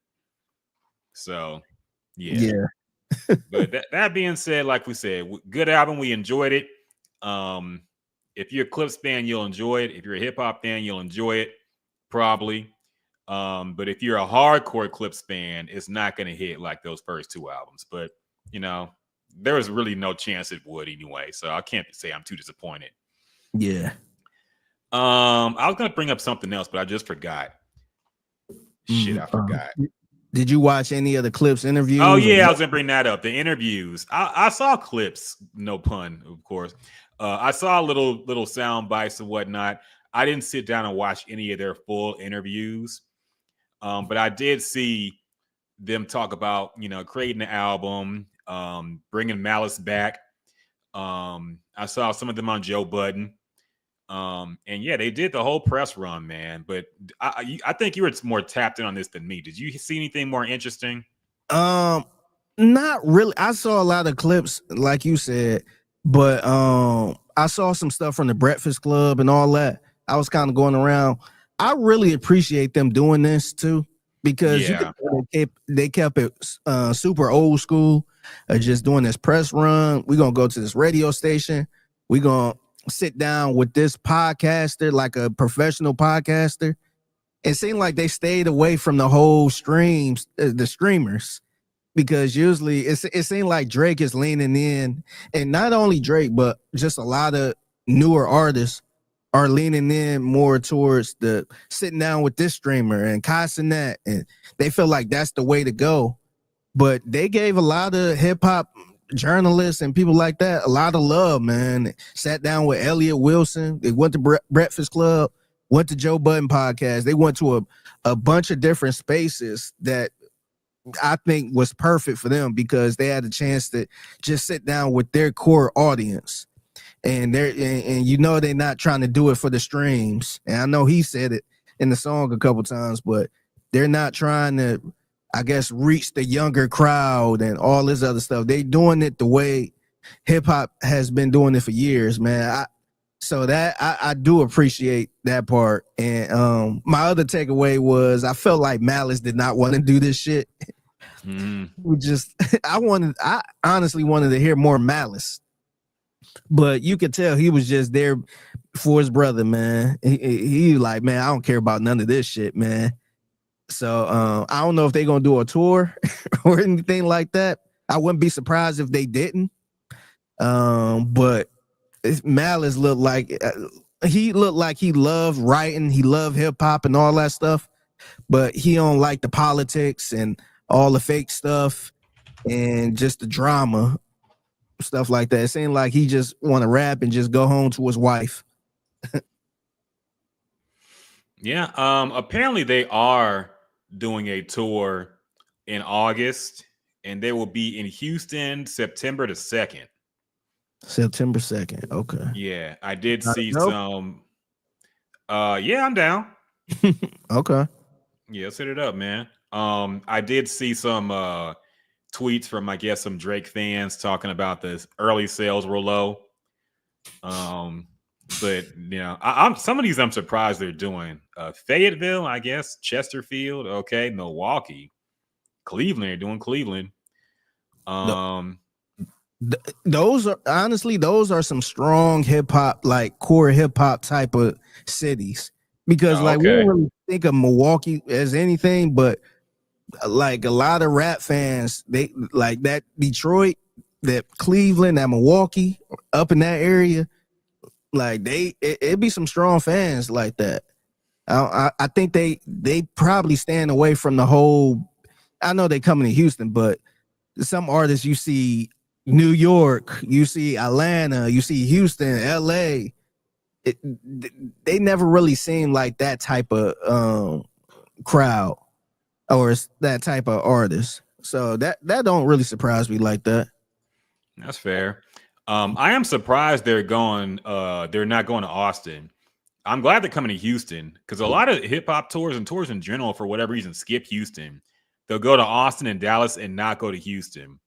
So, yeah. But that being said, like we said, good album. We enjoyed it. If you're a Clipse fan, you'll enjoy it. If you're a hip hop fan, you'll enjoy it, probably. But if you're a hardcore Clipse fan, it's not going to hit like those first 2 albums. But you know, there was really no chance it would anyway. So I can't say I'm too disappointed. Yeah. I was gonna bring up something else, but I just forgot. Shit, I forgot. Did you watch any of the Clipse interviews? Oh yeah, I was gonna bring that up. The interviews. I saw clips, no pun, of course. I saw little sound bites and whatnot. I didn't sit down and watch any of their full interviews, but I did see them talk about, you know, creating the album, bringing Malice back. I saw some of them on Joe Budden. And yeah, they did the whole press run, man. But I think you were more tapped in on this than me. Did you see anything more interesting? Not really. I saw a lot of clips, like you said, but I saw some stuff from the Breakfast Club and all that. I was kind of going around. I really appreciate them doing this too, because they kept it super old school, just doing this press run. We're gonna go to this radio station. We're gonna sit down with this podcaster, like a professional podcaster. It seemed like they stayed away from the whole streams, the streamers, because usually it seemed like Drake is leaning in, and not only Drake, but just a lot of newer artists are leaning in more towards the sitting down with this streamer and cussing that, and they feel like that's the way to go. But they gave a lot of hip hop journalists and people like that a lot of love, man. They sat down with Elliot Wilson. They went to Breakfast Club, went to Joe Budden podcast. They went to a bunch of different spaces that I think was perfect for them, because they had a chance to just sit down with their core audience. And you know, they're not trying to do it for the streams. And I know he said it in the song a couple times, but they're not trying to I guess, reach the younger crowd and all this other stuff. They doing it the way hip hop has been doing it for years, man. I do appreciate that part. And my other takeaway was I felt like Malice did not want to do this shit. We just I honestly wanted to hear more Malice. But you could tell he was just there for his brother, man. He like, man, I don't care about none of this shit, man. So I don't know if they're gonna do a tour or anything like that. I wouldn't be surprised if they didn't. But Malice looked like he loved writing, he loved hip hop and all that stuff, but he don't like the politics and all the fake stuff and just the drama, stuff like that. It seemed like he just want to rap and just go home to his wife. Yeah. Apparently they are doing a tour in August, and they will be in Houston September the 2nd. September 2nd. Okay. Yeah, I did see some. Yeah, I'm down. Okay. Yeah, let's hit it up, man. I did see some tweets from, I guess, some Drake fans talking about the early sales were low. But you know, I'm some of these I'm surprised they're doing. Fayetteville, I guess, Chesterfield, okay, Milwaukee, Cleveland, they're doing Cleveland. Those are some strong hip hop, like core hip hop type of cities. Because we don't really think of Milwaukee as anything, but like a lot of rap fans, they like that Detroit, that Cleveland, that Milwaukee, up in that area. Like it'd be some strong fans like that. I think they probably stand away from the whole. I know they coming to Houston, but some artists you see New York, you see Atlanta, you see Houston, LA. They never really seem like that type of crowd or that type of artist. So that don't really surprise me like that. That's fair. I am surprised they're not going to Austin. I'm glad they're coming to Houston because a lot of hip hop tours and tours in general, for whatever reason, skip Houston. They'll go to Austin and Dallas and not go to Houston.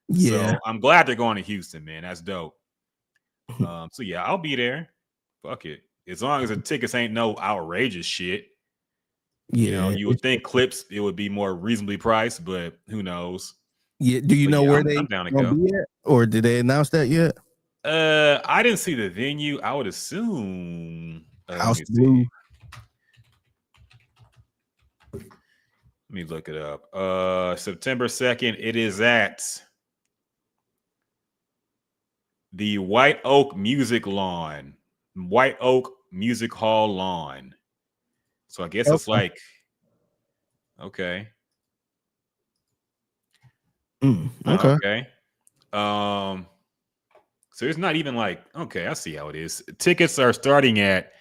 Yeah. So I'm glad they're going to Houston, man. That's dope. So yeah, I'll be there. Fuck it. As long as the tickets ain't no outrageous shit. Yeah. You know, you would think Clipse, it would be more reasonably priced, but who knows? Yeah. Do you know where I'm down to go. be at? Or did they announce that yet? I didn't see the venue. I would assume House Blue. Let me look it up. September 2nd. It is at the White Oak Music Lawn. White Oak Music Hall lawn. So I guess it's like okay. Okay. So it's not even like, okay, I see how it is. Tickets are starting at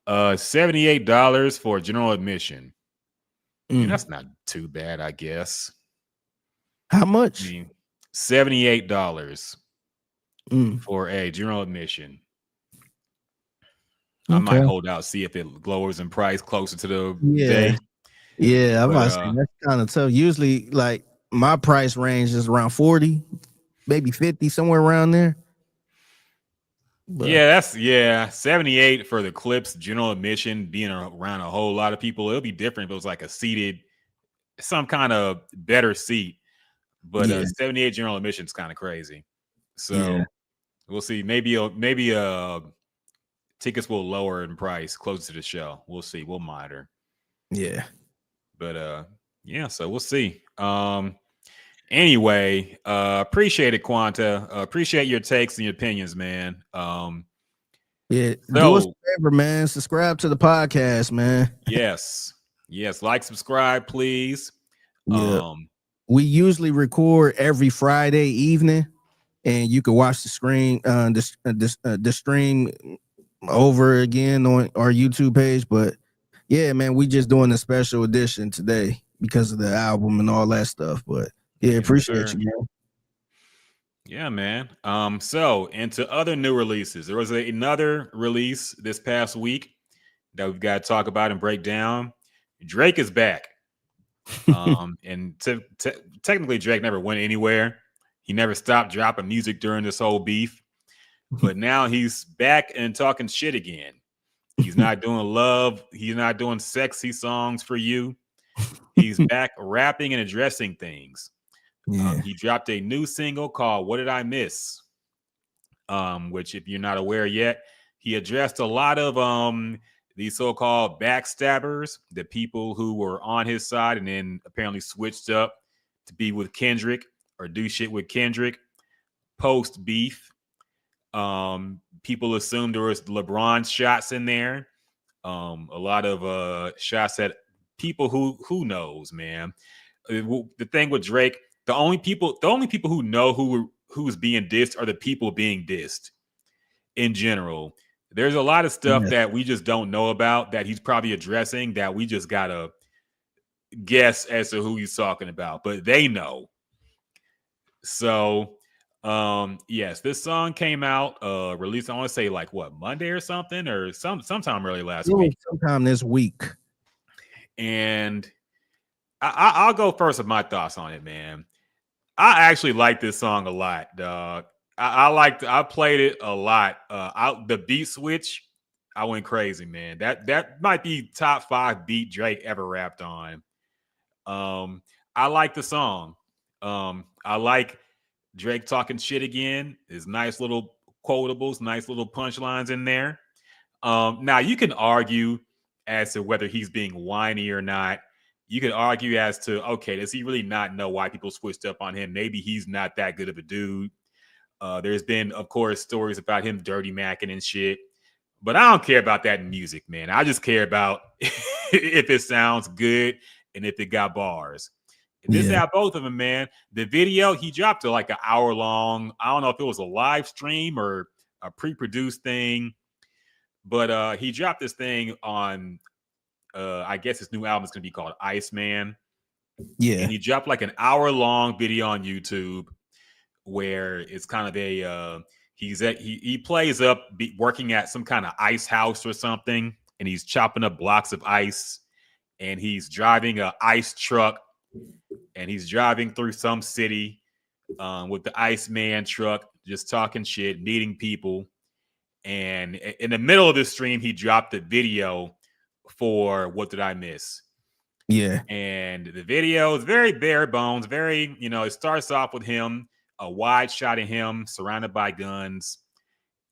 $78 for general admission. And that's not too bad, I guess. How much? I mean, $78 for a general admission. I might hold out, see if it lowers in price closer to the day. Yeah, I might say that's kind of tough. Usually, like my price range is around 40, maybe 50, somewhere around there. But Yeah, 78 for the Clipse general admission, being around a whole lot of people. It'll be different if it was like a seated, some kind of better seat. But 78 general admission is kind of crazy. So we'll see. Maybe tickets will lower in price closer to the show. We'll see. We'll monitor. Yeah. But so we'll see. Anyway, appreciate it, Quanta. Appreciate your takes and your opinions, man. Do us a favor, man. Subscribe to the podcast, man. Yes. Like, subscribe, please. Yeah. We usually record every Friday evening, and you can watch the screen, the stream over again on our YouTube page. But yeah, man, we just doing a special edition today because of the album and all that stuff. But yeah, appreciate you, man. Yeah, man. So into other new releases, there was another release this past week that we've got to talk about and break down. Drake is back. And technically, Drake never went anywhere. He never stopped dropping music during this whole beef. But now he's back and talking shit again. He's not doing love. He's not doing sexy songs for you. He's back rapping and addressing things. Yeah. He dropped a new single called "What Did I Miss?" Which, if you're not aware yet, he addressed a lot of these so-called backstabbers, the people who were on his side and then apparently switched up to be with Kendrick or do shit with Kendrick post beef. People assumed there was LeBron shots in there. A lot of shots at people who knows, man. The thing with Drake, the only people who know who's being dissed are the people being dissed in general. There's a lot of stuff that we just don't know about that he's probably addressing that we just gotta guess as to who he's talking about, but they know. So yes, this song came out, released, I want to say like what, Monday or something, or sometime early last week. Sometime this week. And I'll go first with my thoughts on it, man. I actually like this song a lot, dog. I played it a lot. The beat switch, I went crazy, man. That might be top 5 beat Drake ever rapped on. I like the song. I like Drake talking shit again. There's nice little quotables, nice little punchlines in there. Now you can argue as to whether he's being whiny or not. You could argue as to, okay, does he really not know why people switched up on him? Maybe he's not that good of a dude. There's been, of course, stories about him dirty macking and shit. But I don't care about that in music, man. I just care about if it sounds good and if it got bars. And this had both of them, man. The video, he dropped to like an hour long. I don't know if it was a live stream or a pre-produced thing. But he dropped this thing on, I guess his new album is going to be called Iceman. Yeah. And he dropped like an hour-long video on YouTube where it's kind of a he plays up working at some kind of ice house or something, and he's chopping up blocks of ice, and he's driving a ice truck, and he's driving through some city with the Iceman truck, just talking shit, meeting people. And in the middle of the stream, he dropped the video for What Did I Miss? Yeah. And the video is very bare bones, very, it starts off with him, a wide shot of him surrounded by guns.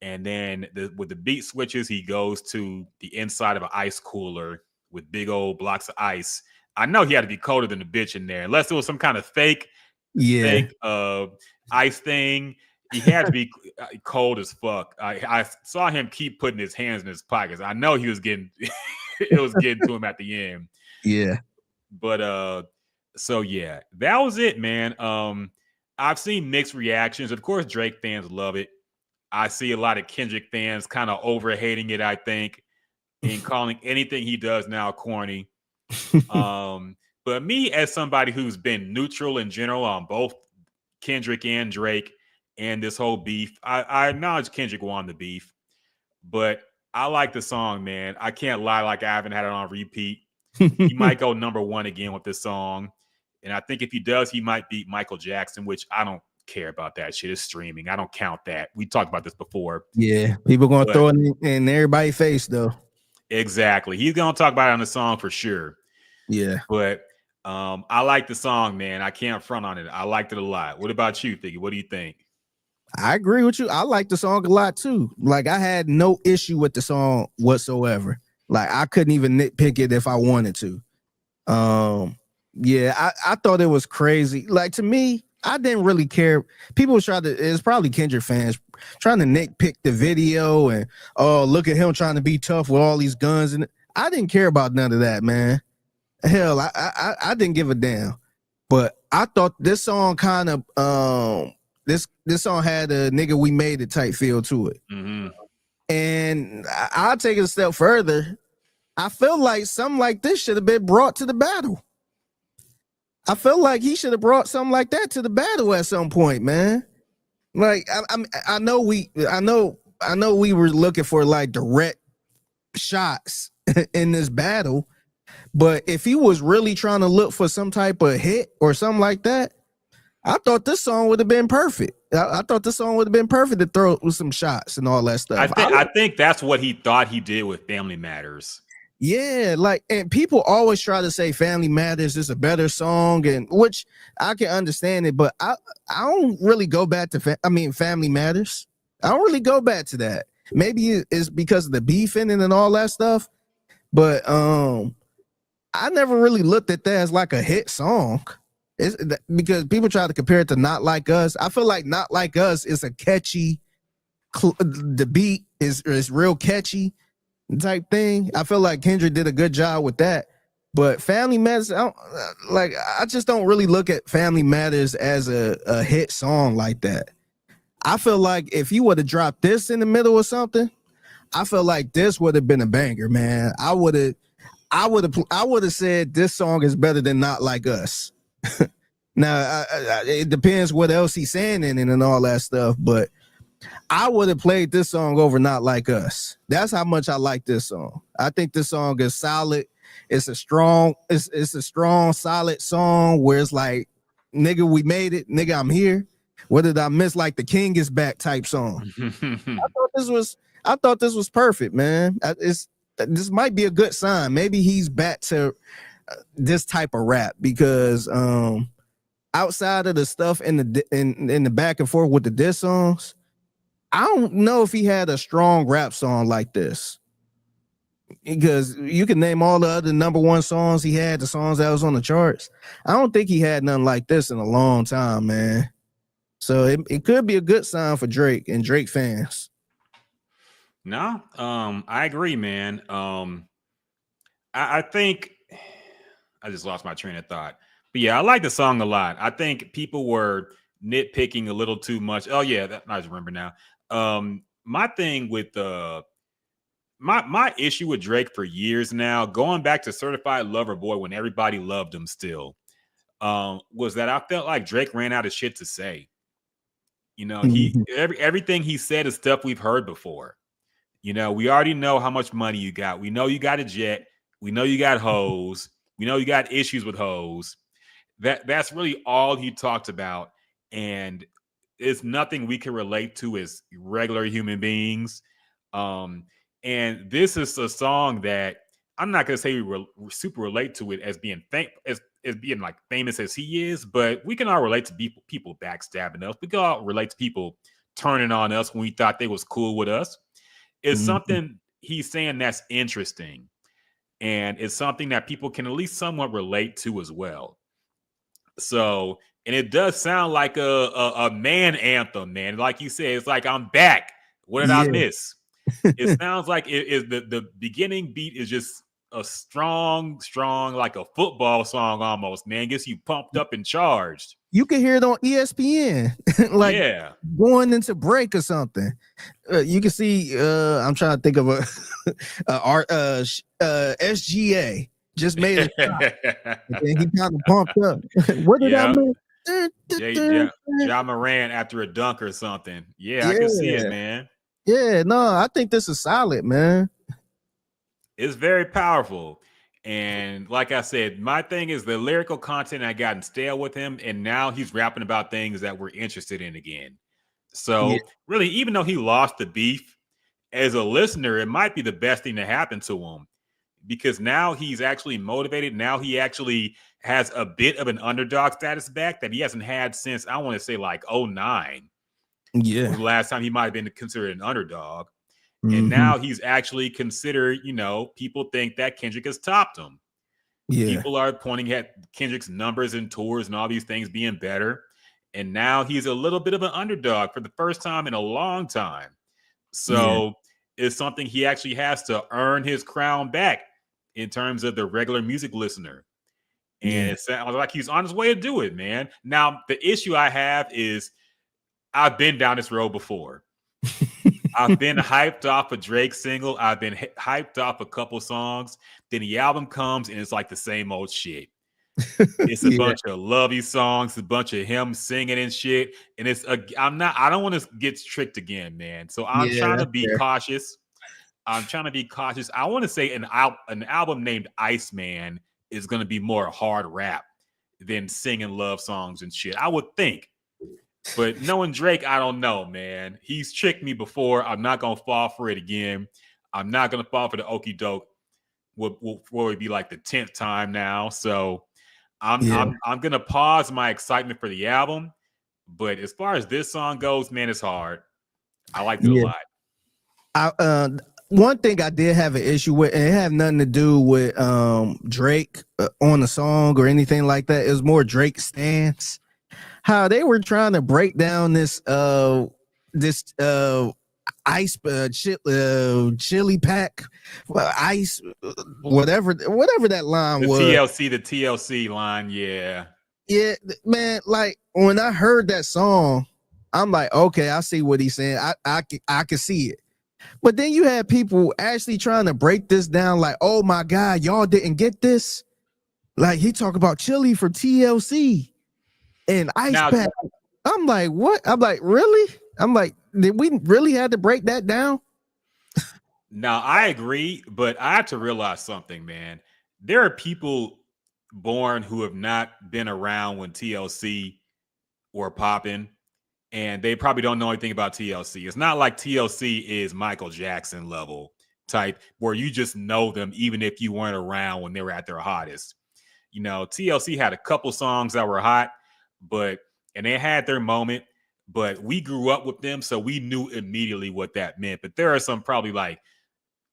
And then with the beat switches, he goes to the inside of an ice cooler with big old blocks of ice. I know he had to be colder than a bitch in there, unless it was some kind of fake ice thing. He had to be cold as fuck. I saw him keep putting his hands in his pockets. I know he was getting it was getting to him at the end. Yeah. But so yeah, that was it, man. I've seen mixed reactions. Of course, Drake fans love it. I see a lot of Kendrick fans kind of over hating it, I think, and calling anything he does now corny. But me, as somebody who's been neutral in general on both Kendrick and Drake and this whole beef, I acknowledge Kendrick won the beef, but I like the song, man. I can't lie, like I haven't had it on repeat. He might go number 1 again with this song. And I think if he does, he might beat Michael Jackson, which I don't care about that shit. It's streaming. I don't count that. We talked about this before. Yeah. People going to throw it in everybody's face, though. Exactly. He's going to talk about it on the song for sure. Yeah. But I like the song, man. I can't front on it. I liked it a lot. What about you, Figgy? What do you think? I agree with you. I like the song a lot, too. Like, I had no issue with the song whatsoever. Like, I couldn't even nitpick it if I wanted to. Yeah, I thought it was crazy. Like, to me, I didn't really care. People trying to, it's probably Kendrick fans trying to nitpick the video and, oh, look at him trying to be tough with all these guns. And I didn't care about none of that, man. Hell, I didn't give a damn. But I thought this song kind of, this song had a nigga we made it type feel to it. Mm-hmm. And I'll take it a step further. I feel like something like this should have been brought to the battle. I feel like he should have brought something like that to the battle at some point, man. Like I know we were looking for like direct shots in this battle, But if he was really trying to look for some type of hit or something like that, I thought this song would have been perfect. I thought this song would have been perfect to throw with some shots and all that stuff. I think that's what he thought he did with Family Matters. Yeah, like, and people always try to say Family Matters is a better song, and which I can understand it, but I don't really go back to Family Matters. I don't really go back to that. Maybe it's because of the beefing and all that stuff, but I never really looked at that as like a hit song. It's because people try to compare it to Not Like Us. I feel like Not Like Us is a catchy, the beat is real catchy type thing. I feel like Kendrick did a good job with that. But Family Matters, I just don't really look at Family Matters as a hit song like that. I feel like if you would have dropped this in the middle or something, I feel like this would have been a banger, man. I would have said this song is better than Not Like Us. Now it depends what else he's saying in it and all that stuff, but I would have played this song over Not Like Us. That's how much I like this song. I think this song is solid. It's a strong, solid song where it's like, nigga, we made it. Nigga, I'm here. What did I miss? Like the King is back type song. I thought this was perfect, man. This might be a good sign. Maybe he's back to this type of rap because outside of the stuff in the back and forth with the diss songs, I don't know if he had a strong rap song like this. Because you can name all the other number one songs he had, the songs that was on the charts. I don't think he had nothing like this in a long time, man. So it could be a good sign for Drake and Drake fans. No, I agree, man. I think I just lost my train of thought. But yeah, I like the song a lot. I think people were nitpicking a little too much. Oh yeah, I just remember now. My thing with my issue with Drake for years now, going back to Certified Lover Boy when everybody loved him still, was that I felt like Drake ran out of shit to say. You know, everything he said is stuff we've heard before. You know, we already know how much money you got. We know you got a jet. We know you got hoes. We know you got issues with hoes. That's really all he talked about. And it's nothing we can relate to as regular human beings. And this is a song that I'm not going to say we super relate to it as being as being like famous as he is, but we can all relate to people backstabbing us. We can all relate to people turning on us when we thought they was cool with us. It's something he's saying that's interesting. And it's something that people can at least somewhat relate to as well. So, and it does sound like a man anthem, man. Like you said, it's like, I'm back. What did I miss? It sounds like it is the beginning beat is just a strong, like a football song almost, man. Gets you pumped up and charged. You can hear it on ESPN, like going into break or something. You can see. I'm trying to think of SGA just made a shot, and he kind of pumped up. What did I mean? Ja Morant after a dunk or something. Yeah, I can see it, man. Yeah, no, I think this is solid, man. It's very powerful. And like I said, my thing is the lyrical content had gotten stale with him, and now he's rapping about things that we're interested in again. So really, even though he lost the beef, as a listener, it might be the best thing to happen to him because now he's actually motivated. Now he actually has a bit of an underdog status back that he hasn't had since, I want to say, like 2009. Yeah. The last time he might have been considered an underdog. And now he's actually considered, you know, people think that Kendrick has topped him. Yeah. People are pointing at Kendrick's numbers and tours and all these things being better. And now he's a little bit of an underdog for the first time in a long time. So it's something he actually has to earn his crown back in terms of the regular music listener. And it sounds like he's on his way to do it, man. Now, the issue I have is I've been down this road before. I've been hyped off a Drake single. I've been hyped off a couple songs. Then the album comes and it's like the same old shit. It's a bunch of lovey songs, a bunch of him singing and shit. And I don't want to get tricked again, man. So I'm trying to be cautious. I'm trying to be cautious. I want to say an album named Iceman is going to be more hard rap than singing love songs and shit. I would think. But knowing Drake, I don't know, man. He's tricked me before. I'm not going to fall for it again. I'm not going to fall for the okie doke. Will be like the 10th time now. So I'm going to pause my excitement for the album. But as far as this song goes, man, it's hard. I liked it a lot. One thing I did have an issue with, and it had nothing to do with Drake on the song or anything like that. It was more Drake stance. How they were trying to break down this ice chili pack ice whatever that line the was. the TLC line, yeah, man. Like when I heard that song, I'm like, okay, I see what he's saying. I can see it. But then you had people actually trying to break this down, like, oh my God, y'all didn't get this. Like he talk about chili for TLC and ice pack. I'm like, what? I'm like, really? I'm like, did we really have to break that down? Now I agree, but I have to realize something, man. There are people born who have not been around when TLC were popping, and they probably don't know anything about TLC. It's not like TLC is Michael Jackson level type where you just know them even if you weren't around when they were at their hottest. You know, TLC had a couple songs that were hot, and they had their moment, but we grew up with them, so we knew immediately what that meant. But there are some probably like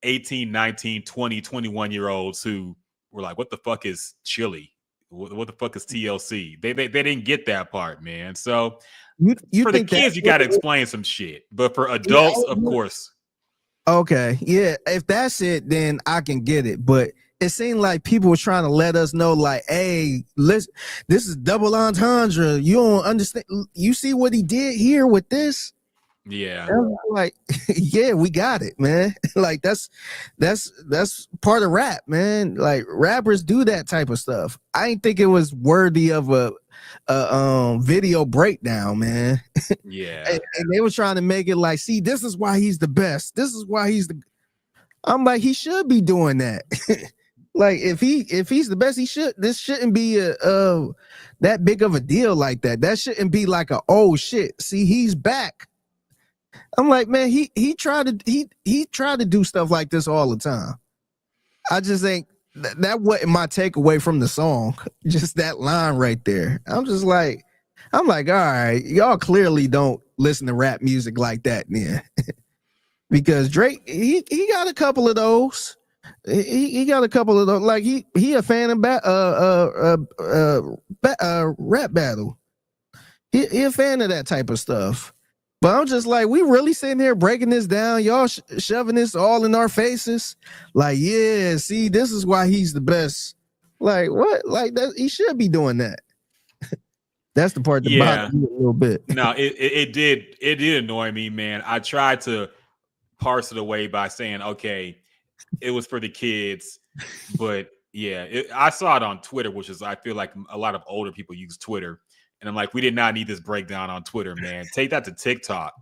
18, 19, 20, 21-year-olds who were like, what the fuck is chili? What the fuck is TLC? They didn't get that part, man. So you for the kids, you got to explain some shit. But for adults, of course. Okay, yeah. If that's it, then I can get it. But it seemed like people were trying to let us know, like, hey, listen, this is double entendre. You don't understand. You see what he did here with this? Yeah. Like, yeah, we got it, man. Like that's part of rap, man. Like rappers do that type of stuff. I didn't think it was worthy of a video breakdown, man. Yeah. and they were trying to make it like, see, this is why he's the best. This is why he's the. I'm like, he should be doing that. Like if he's the best, this shouldn't be that big of a deal like that. That shouldn't be like a, oh shit, see, he's back. I'm like, man, he tried to do stuff like this all the time. I just think that wasn't my takeaway from the song. Just that line right there. I'm like, all right, y'all clearly don't listen to rap music like that, then. Because Drake, he got a couple of those. He got a couple of those. Like he a fan of rap battle. He a fan of that type of stuff. But I'm just like, we really sitting here breaking this down. Y'all shoving this all in our faces. Like, yeah, see, this is why he's the best. Like, what? Like that? He should be doing that. That's the part that bothered me a little bit. No, it did annoy me, man. I tried to parse it away by saying, okay, it was for the kids, but yeah, I saw it on Twitter, which is, I feel like a lot of older people use Twitter. And I'm like, we did not need this breakdown on Twitter, man. Take that to TikTok.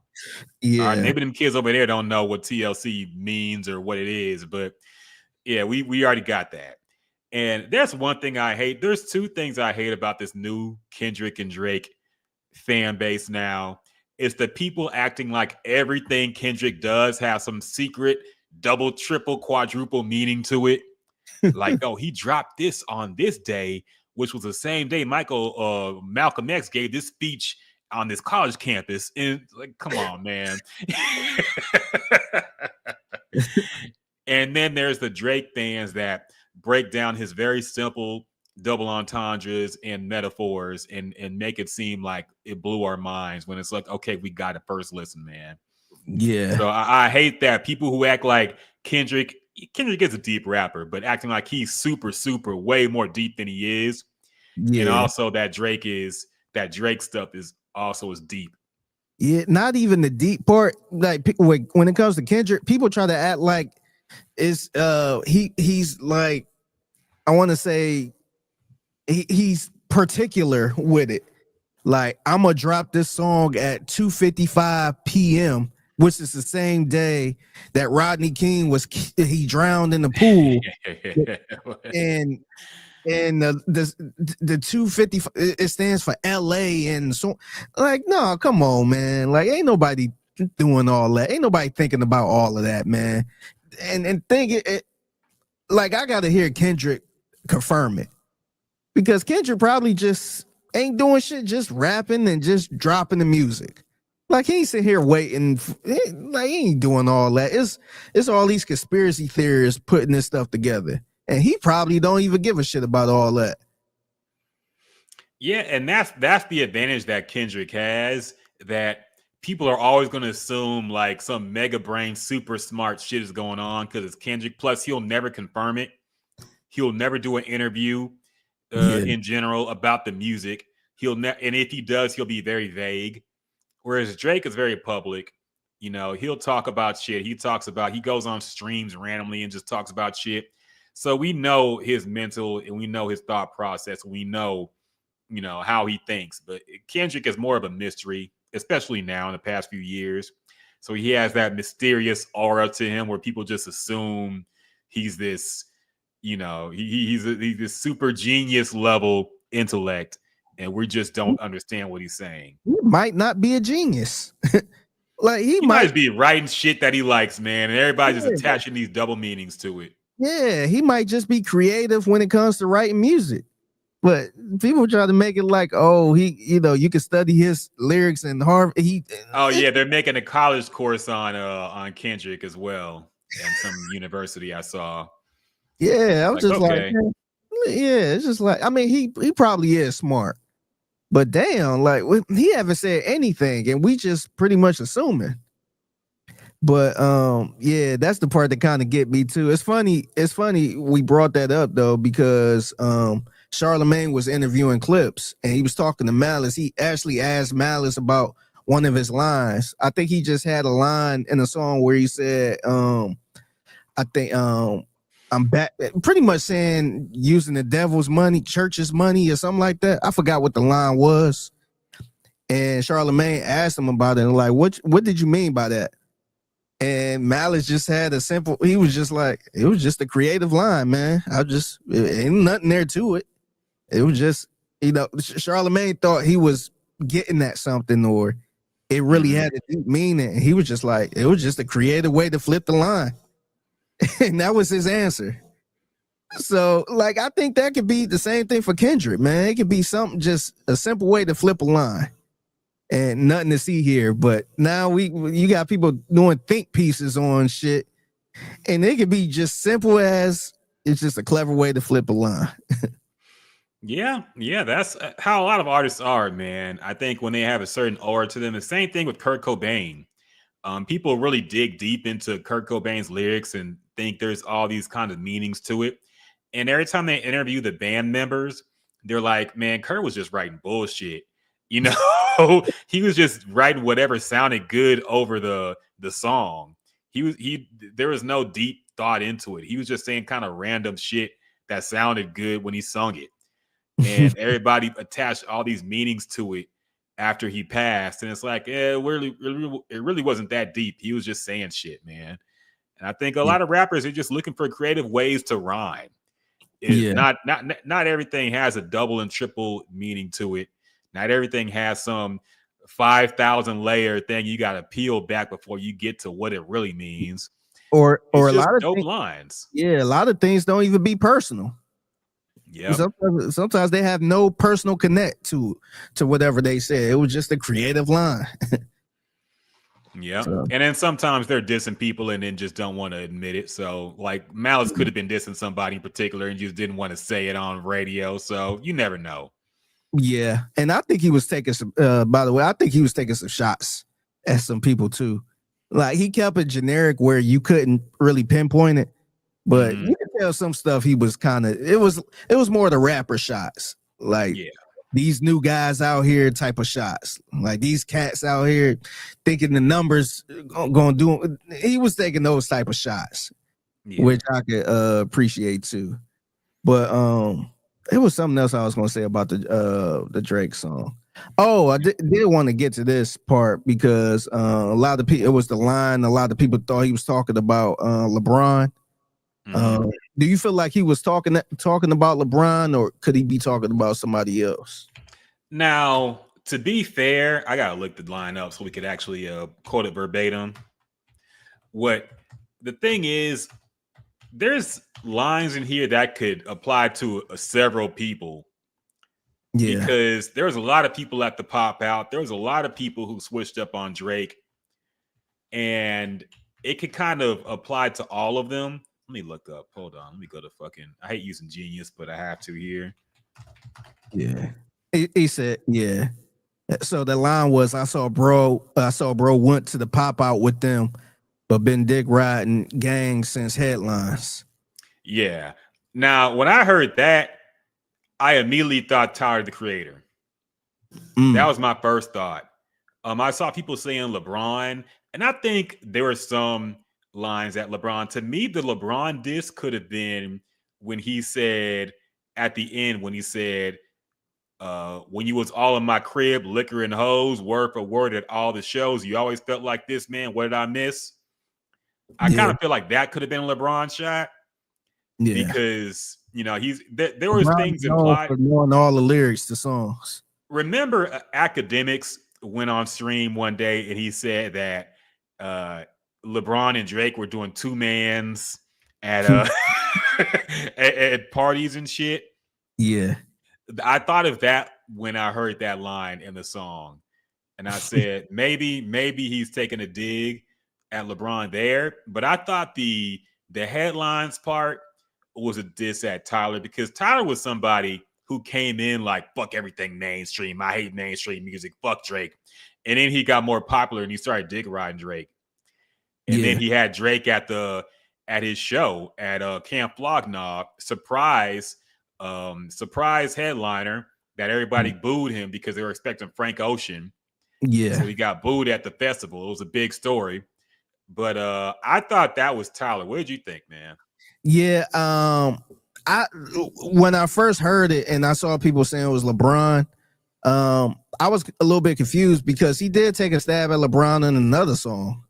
Yeah. All right, maybe them kids over there don't know what TLC means or what it is, but yeah, we already got that. And there's one thing I hate. There's two things I hate about this new Kendrick and Drake fan base now. It's the people acting like everything Kendrick does has some secret double, triple, quadruple meaning to it. Like, oh, he dropped this on this day, which was the same day Malcolm X gave this speech on this college campus. And like, come on, man. And then there's the Drake fans that break down his very simple double entendres and metaphors and make it seem like it blew our minds when it's like, okay, we got to first listen, man. Yeah. So I hate that. People who act like Kendrick is a deep rapper, but acting like he's super, super way more deep than he is. Yeah. And also that Drake stuff is also as deep. Yeah, not even the deep part. Like when it comes to Kendrick, people try to act like it's he's like, I want to say he's particular with it. Like, I'm gonna drop this song at 2:55 p.m. which is the same day that Rodney King he drowned in the pool, and the 250 it stands for LA, and so like no, come on, man, like ain't nobody doing all that, ain't nobody thinking about all of that, man, and think it like I gotta hear Kendrick confirm it, because Kendrick probably just ain't doing shit, just rapping and just dropping the music. Like he ain't sitting here waiting, like he ain't doing all that. It's all these conspiracy theorists putting this stuff together, and he probably don't even give a shit about all that. Yeah, and that's the advantage that Kendrick has, that people are always going to assume like some mega brain, super smart shit is going on because it's Kendrick. Plus, he'll never confirm it. He'll never do an interview in general about the music. And if he does, he'll be very vague. Whereas Drake is very public. You know, he'll talk about shit. He goes on streams randomly and just talks about shit. So we know his mental and we know his thought process. We know, you know, how he thinks. But Kendrick is more of a mystery, especially now in the past few years. So he has that mysterious aura to him where people just assume he's this, you know, he's this super genius level intellect. And we just don't understand what he's saying. He might not be a genius. Like he might be writing shit that he likes, man, and everybody's just attaching these double meanings to it. Yeah, he might just be creative when it comes to writing music. But people try to make it like, oh, you can study his lyrics in Harvard. They're making a college course on Kendrick as well, and some university I saw. Yeah, I'm just okay. Like, yeah, it's just like, I mean, he probably is smart. But damn, like he haven't said anything, and we just pretty much assuming. But yeah, that's the part that kind of get me too. It's funny we brought that up though, because Charlemagne was interviewing Clipse and he was talking to Malice. He actually asked Malice about one of his lines. I think he just had a line in a song where he said, I think I'm back, pretty much saying using the devil's money, church's money, or something like that. I forgot what the line was. And Charlemagne asked him about it, and like, what did you mean by that? And Malice just had he was just like, it was just a creative line, man. Ain't nothing there to it. It was just, Charlemagne thought he was getting at something, or it really had a deep meaning. He was just like, it was just a creative way to flip the line. And that was his answer. So, like, I think that could be the same thing for Kendrick, man. It could be something, just a simple way to flip a line, and nothing to see here. But now you got people doing think pieces on shit, and it could be just simple as it's just a clever way to flip a line. Yeah, that's how a lot of artists are, man. I think when they have a certain aura to them, the same thing with Kurt Cobain. People really dig deep into Kurt Cobain's lyrics and think there's all these kind of meanings to it. And every time they interview the band members, they're like, man, Kurt was just writing bullshit. You know, he was just writing whatever sounded good over the song. There was no deep thought into it. He was just saying kind of random shit that sounded good when he sung it. And everybody attached all these meanings to it after he passed. And it's like, it really wasn't that deep. He was just saying shit, man. And I think a lot of rappers are just looking for creative ways to rhyme. Not everything has a double and triple meaning to it. Not everything has some 5,000 layer thing you got to peel back before you get to what it really means. Or a lot of dope lines. Yeah, a lot of things don't even be personal. Yeah. Sometimes they have no personal connect to whatever they said. It was just a creative line. Yeah. So. And then sometimes they're dissing people and then just don't want to admit it. So like Malice could have been dissing somebody in particular and just didn't want to say it on radio. So you never know. Yeah. And I think he was taking some, by the way, I think he was taking some shots at some people too. Like he kept it generic where you couldn't really pinpoint it. But you can tell some stuff he was kind of, it was more the rapper shots. Like these new guys out here type of shots. Like these cats out here thinking the numbers gonna do. He was taking those type of shots, which I could appreciate too. But it was something else I was gonna say about the Drake song. Oh, I did want to get to this part because a lot of people, it was the line. A lot of people thought he was talking about LeBron. Mhm. Do you feel like he was talking about LeBron, or could he be talking about somebody else? Now, to be fair, I gotta look the line up so we could actually quote it verbatim. What the thing is, there's lines in here that could apply to several people Yeah, because there's a lot of people at the pop out. There was a lot of people who switched up on Drake, and it could kind of apply to all of them. Let me look up. Hold on. Let me go to fucking. I hate using Genius, but I have to here. yeah. He said, yeah. So the line was, I saw bro went to the pop out with them, but been dick riding gang since headlines. Yeah. Now, when I heard that, I immediately thought Tyler the Creator. That was my first thought. I saw people saying LeBron, and I think there were some lines at LeBron. To me, the LeBron diss could have been when he said at the end, when he said, when you was all in my crib, liquor and hoes, word for word at all the shows, you always felt like this, man. What did I miss? I kind Yeah, of feel like that could have been a LeBron shot yeah. because there was LeBron things is known implied. for knowing all the lyrics to songs. Remember, Academics went on stream one day and he said that LeBron and Drake were doing two mans at at parties and shit. Yeah, I thought of that when I heard that line in the song, and I said maybe he's taking a dig at LeBron there. But I thought the headlines part was a diss at Tyler because Tyler was somebody who came in like fuck everything mainstream. I hate mainstream music. Fuck Drake. And then he got more popular and he started dick riding Drake. And then yeah, he had Drake at his show at Camp Flog Gnaw, surprise headliner that everybody booed him because they were expecting Frank Ocean. So yeah, he got booed at the festival. It was a big story. But I thought that was Tyler. What did you think, man? yeah. I when I first heard it and I saw people saying it was LeBron, I was a little bit confused because he did take a stab at LeBron in another song.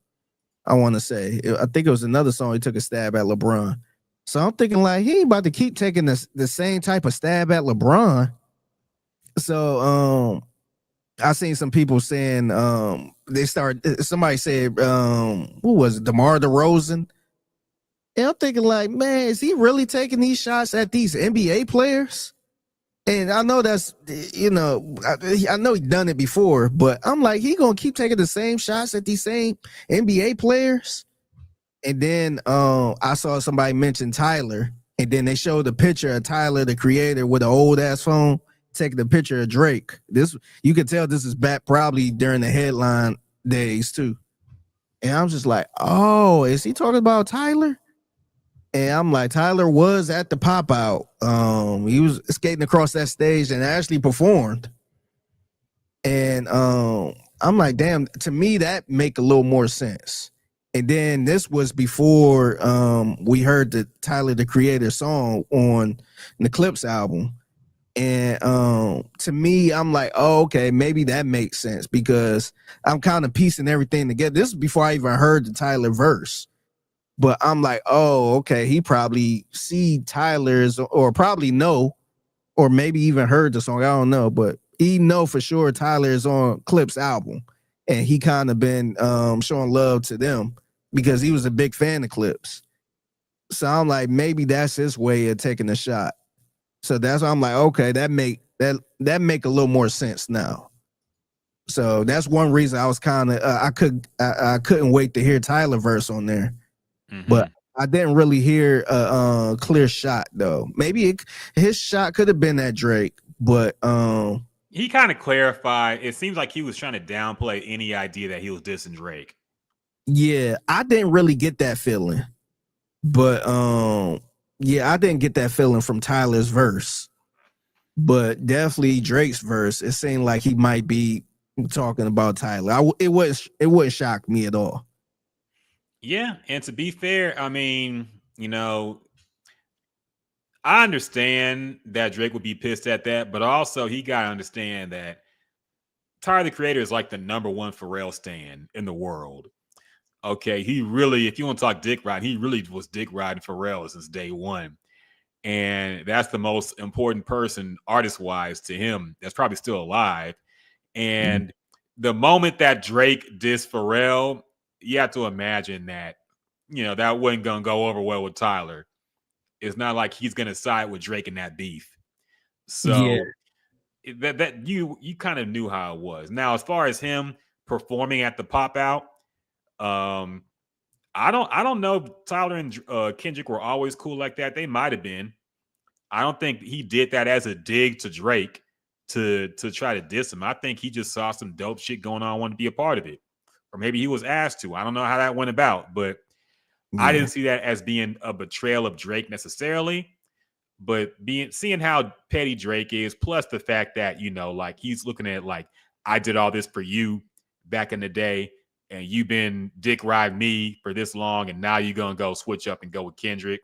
I want to say, I think it was another song he took a stab at LeBron. So I'm thinking like he ain't about to keep taking the same type of stab at LeBron. So I seen some people saying somebody said who was it, DeMar DeRozan? And I'm thinking like, man, is he really taking these shots at these NBA players? And I know that's, I know he done it before, but I'm like, he gonna keep taking the same shots at these same NBA players. And then I saw somebody mention Tyler, and then they showed the picture of Tyler, the creator, with an old ass phone taking the picture of Drake. This, you can tell this is back probably during the headline days too. And I'm just like, oh, is he talking about Tyler? And I'm like, Tyler was at the pop out. He was skating across that stage and actually performed. And I'm like, damn, to me, that make a little more sense. And then this was before we heard the Tyler the Creator song on the Clipse album. And to me, I'm like, oh, okay, maybe that makes sense because I'm kind of piecing everything together. This is before I even heard the Tyler verse. But I'm like, oh, okay, he probably see Tyler's or probably know, or maybe even heard the song. I don't know, but he know for sure Tyler is on Clipse album, and he kind of been showing love to them because he was a big fan of Clipse. So I'm like, maybe that's his way of taking a shot. So that's why I'm like, okay, that make a little more sense now. So that's one reason I was kind of I couldn't wait to hear Tyler verse on there. But I didn't really hear a clear shot though. Maybe his shot could have been at Drake, but he kind of clarified. It seems like he was trying to downplay any idea that he was dissing Drake. Yeah, I didn't really get that feeling. But yeah, I didn't get that feeling from Tyler's verse. But definitely Drake's verse, it seemed like he might be talking about Tyler. It wouldn't shock me at all. Yeah, and to be fair, I mean, I understand that Drake would be pissed at that, but also he got to understand that Tyler the Creator is like the #1 Pharrell stan in the world. Okay, he really, if you want to talk dick riding, he really was dick riding Pharrell since day one. And that's the most important person, artist wise, to him that's probably still alive. And the moment that Drake dissed Pharrell, you have to imagine that, that wasn't going to go over well with Tyler. It's not like he's going to side with Drake in that beef. So that you kind of knew how it was. Now, as far as him performing at the pop out, I don't know if Tyler and Kendrick were always cool like that. They might have been. I don't think he did that as a dig to Drake to try to diss him. I think he just saw some dope shit going on, wanted to be a part of it. Or maybe he was asked to. I don't know how that went about, but I didn't see that as being a betrayal of Drake necessarily. But seeing how petty Drake is, plus the fact that, like he's looking at like, I did all this for you back in the day, and you've been dick riding me for this long, and now you're gonna go switch up and go with Kendrick.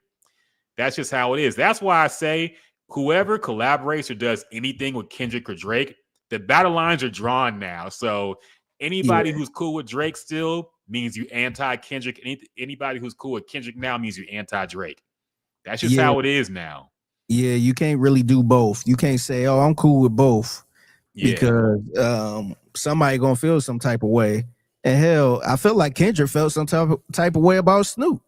That's just how it is. That's why I say whoever collaborates or does anything with Kendrick or Drake, the battle lines are drawn now. So anybody who's cool with Drake still means you anti-Kendrick. Anybody who's cool with Kendrick now means you anti-Drake. That's just how it is now. Yeah, you can't really do both. You can't say, "Oh, I'm cool with both," because somebody gonna feel some type of way. And hell, I feel like Kendrick felt some type of way about Snoop.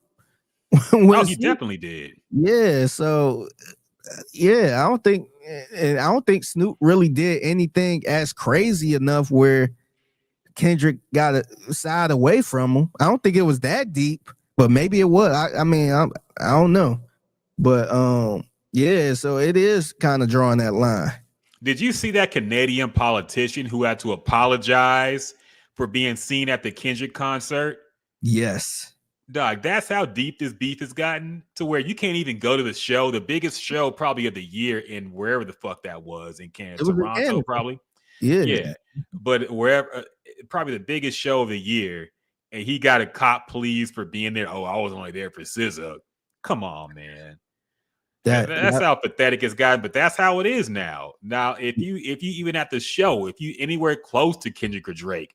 He definitely did. Yeah, so I don't think Snoop really did anything as crazy enough where Kendrick got a side away from him. I don't think it was that deep, but maybe it was. I mean, I don't know, but so it is kind of drawing that line. Did you see that Canadian politician who had to apologize for being seen at the Kendrick concert? Yes. Dog, that's how deep this beef has gotten, to where you can't even go to the show, the biggest show probably of the year in wherever the fuck that was in Canada, Toronto probably. Yeah. But wherever, probably the biggest show of the year, and he got a cop pleas for being there. Oh, I was only there for SZA. Come on, man. That's how pathetic it's gotten, but that's how it is now. Now, if you even at the show, if you anywhere close to Kendrick or Drake,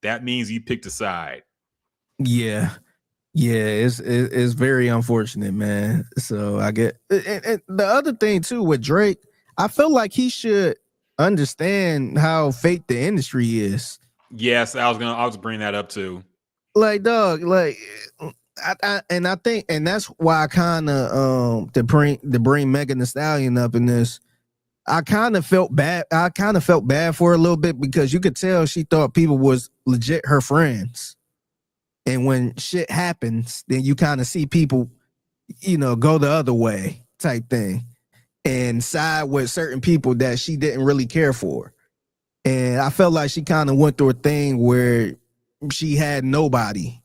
that means you picked a side. Yeah, it's very unfortunate, man. So I get and the other thing too with Drake, I feel like he should understand how fake the industry is. Yes, I was bringing that up too. Like, dog, like I think, and that's why I kind of to bring Megan Thee Stallion up in this. I kind of felt bad. I kind of felt bad for her a little bit because you could tell she thought people was legit her friends. And when shit happens, then you kind of see people, go the other way type thing and side with certain people that she didn't really care for. And I felt like she kind of went through a thing where she had nobody.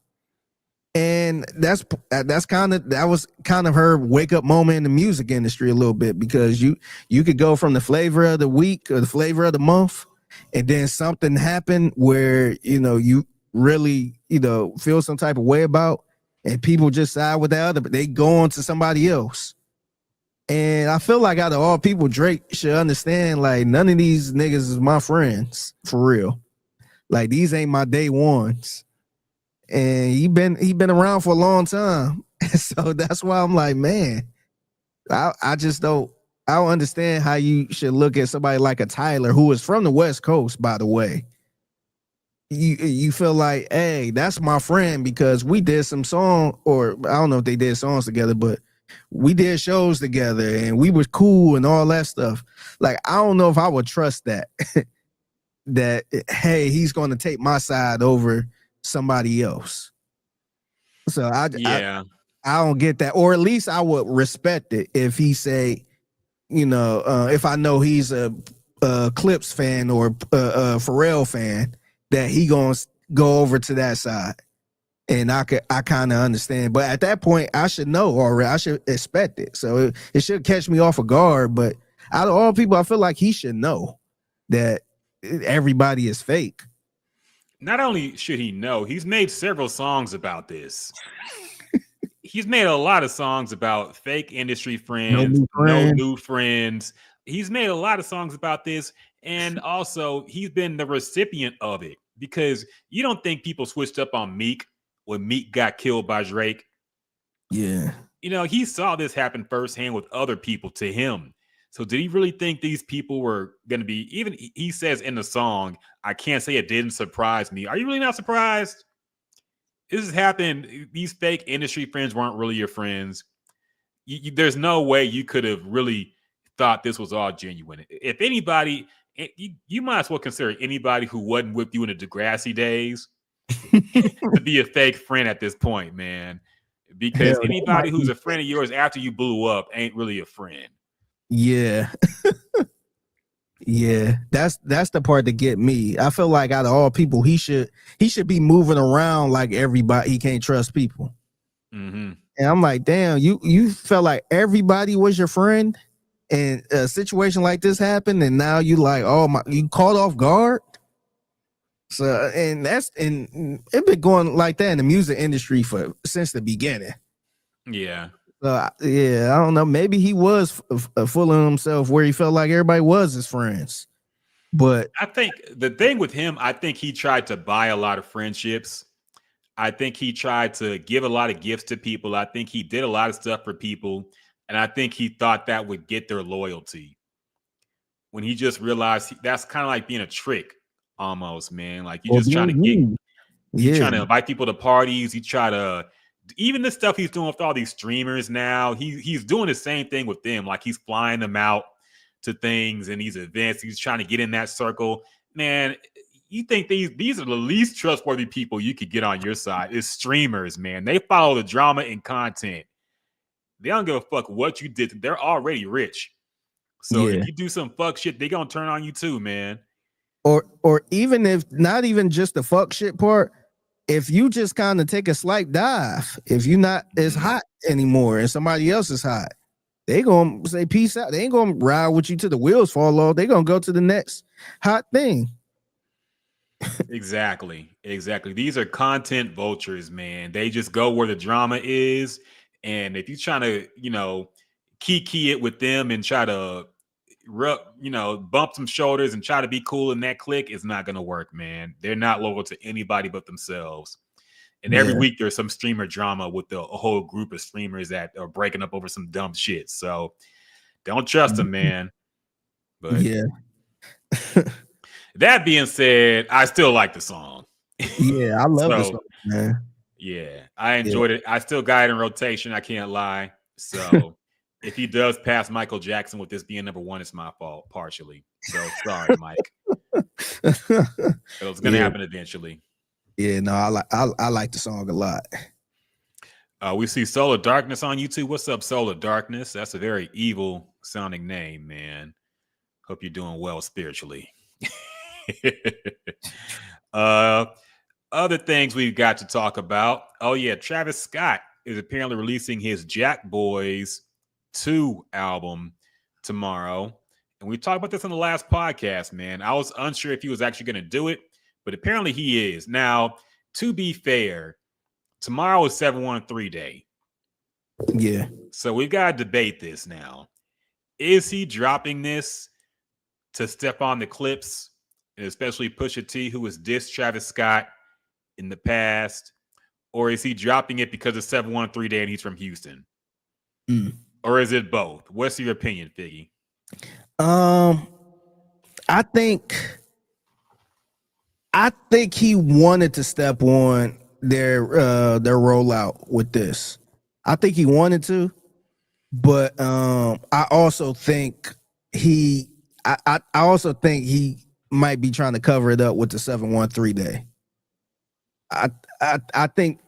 And that was kind of her wake up moment in the music industry a little bit, because you could go from the flavor of the week or the flavor of the month, and then something happened where you really feel some type of way about, and people just side with the other, but they go on to somebody else. And I feel like out of all people, Drake should understand, like, none of these niggas is my friends for real. Like, these ain't my day ones. And he been around for a long time. So that's why I'm like, man, I just don't understand how you should look at somebody like a Tyler, who is from the West Coast, by the way. You feel like, hey, that's my friend because we did some song, or I don't know if they did songs together, but we did shows together and we was cool and all that stuff. Like, I don't know if I would trust that. That, hey, he's going to take my side over somebody else. So I don't get that, or at least I would respect it if he say, if I know he's a Clipse fan or a Pharrell fan, that he gonna go over to that side, and I kind of understand. But at that point, I should know already. I should expect it, so it should catch me off guard. But out of all people, I feel like he should know that everybody is fake. Not only should he know, he's made several songs about this. He's made a lot of songs about fake industry friends, no new friends. He's made a lot of songs about this, And also, he's been the recipient of it because you don't think people switched up on Meek when Meek got killed by Drake. Yeah. You know, he saw this happen firsthand with other people to him. So did he really think these people were going to be, even he says in the song, I can't say it didn't surprise me. Are you really not surprised? This has happened. These fake industry friends weren't really your friends. There's no way you could have really thought this was all genuine. If anybody, you might as well consider anybody who wasn't with you in the Degrassi days to be a fake friend at this point, man. Because Hell, anybody who's a friend of yours after you blew up ain't really a friend. Yeah. Yeah, that's the part that get me. I feel like out of all people, he should be moving around like everybody. He can't trust people. Mm-hmm. And I'm like, damn, you felt like everybody was your friend, and a situation like this happened, and now you like, oh my, you caught off guard. So, and it been going like that in the music industry since the beginning. Yeah. Yeah, I don't know. Maybe he was full of himself where he felt like everybody was his friends. But I think the thing with him, I think he tried to buy a lot of friendships. I think he tried to give a lot of gifts to people. I think he did a lot of stuff for people. And I think he thought that would get their loyalty. When he just realized that's kind of like being a trick almost, man. Like you just trying to get, you trying to invite people to parties. You try to, even the stuff he's doing with all these streamers now, he's doing the same thing with them. Like he's flying them out to things and these events. He's trying to get in that circle. Man, you think these are the least trustworthy people you could get on your side is streamers, man. They follow the drama and content. They don't give a fuck what you did. They're already rich. So if you do some fuck shit, they gonna turn on you too, man. Or even if not even just the fuck shit part, if you just kind of take a slight dive, if you're not as hot anymore and somebody else is hot, they gonna say peace out. They ain't gonna ride with you till the wheels fall off. They gonna go to the next hot thing. Exactly. These are content vultures, man. They just go where the drama is. And if you're trying to, key it with them and try to, bump some shoulders and try to be cool in that clique, it's not going to work, man. They're not loyal to anybody but themselves. And every week there's some streamer drama with a whole group of streamers that are breaking up over some dumb shit. So don't trust them, man. But yeah. That being said, I still like the song. Yeah, I love the song, man. Yeah, I enjoyed it. I still got it in rotation. I can't lie. So if he does pass Michael Jackson with this being number one, it's my fault partially. So sorry, Mike. It's gonna happen eventually. Yeah, no, I like the song a lot. We see Soul of Darkness on YouTube. What's up, Soul of Darkness? That's a very evil sounding name, man. Hope you're doing well spiritually. Other things we've got to talk about. Oh yeah, Travis Scott is apparently releasing his Jackboys 2 album tomorrow. And we talked about this on the last podcast, man. I was unsure if he was actually going to do it, but apparently he is. Now, to be fair, tomorrow is 713 day. Yeah. So we've got to debate this now. Is he dropping this to step on the Clipse, and especially Pusha T, who has dissed Travis Scott in the past? Or is he dropping it because it's 713 day and he's from Houston? Or is it both? What's your opinion, Figgy? I think he wanted to step on their rollout with this. I think he wanted to, but I also think he might be trying to cover it up with the 713 day. I think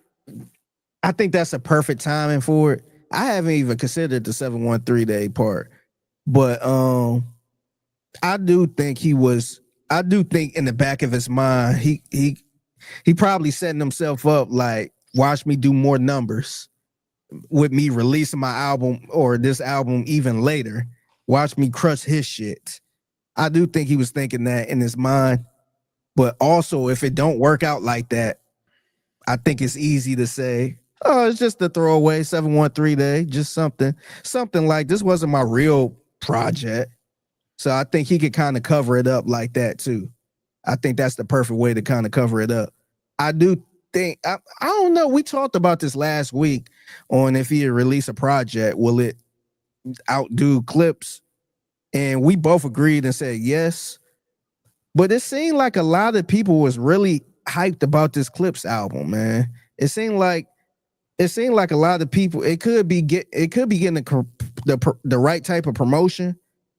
that's a perfect timing for it. I haven't even considered the 713 day part, but I do think in the back of his mind he probably setting himself up like, watch me do more numbers with me releasing my album or this album even later. Watch me crush his shit. I do think he was thinking that in his mind, but also if it don't work out like that, I think it's easy to say, oh, it's just a throwaway 713 day, just something like this wasn't my real project. So I think he could kind of cover it up like that too. I think that's the perfect way to kind of cover it up. I do think I don't know. We talked about this last week on if he release a project, will it outdo Clipse? And we both agreed and said yes. But it seemed like a lot of people was really hyped about this Clipse album, man. It seemed like a lot of people. It could be getting the right type of promotion,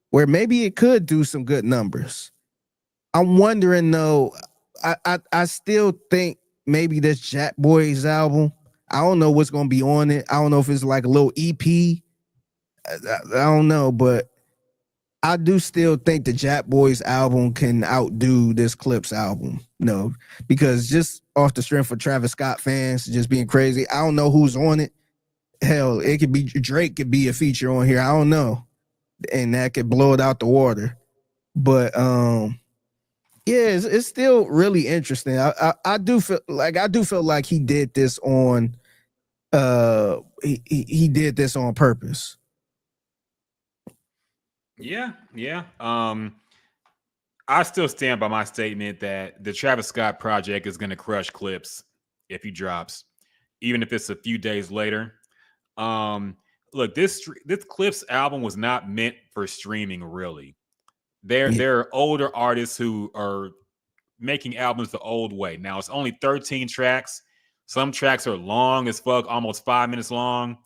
where maybe it could do some good numbers. I'm wondering though. I still think maybe this Jackboys album. I don't know what's gonna be on it. I don't know if it's like a little EP. I don't know, but I do still think the Jackboys album can outdo this Clipse album. No, because just off the strength of Travis Scott fans just being crazy. I don't know who's on it. Hell, it could be Drake could be a feature on here. I don't know. And that could blow it out the water. But yeah, it's still really interesting. I do feel like he did this on he did this on purpose. Yeah. I still stand by my statement that the Travis Scott project is going to crush Clipse if he drops, even if it's a few days later. Look, this Clipse album was not meant for streaming, really. There are older artists who are making albums the old way. Now it's only 13 tracks. Some tracks are long as fuck, almost 5 minutes long.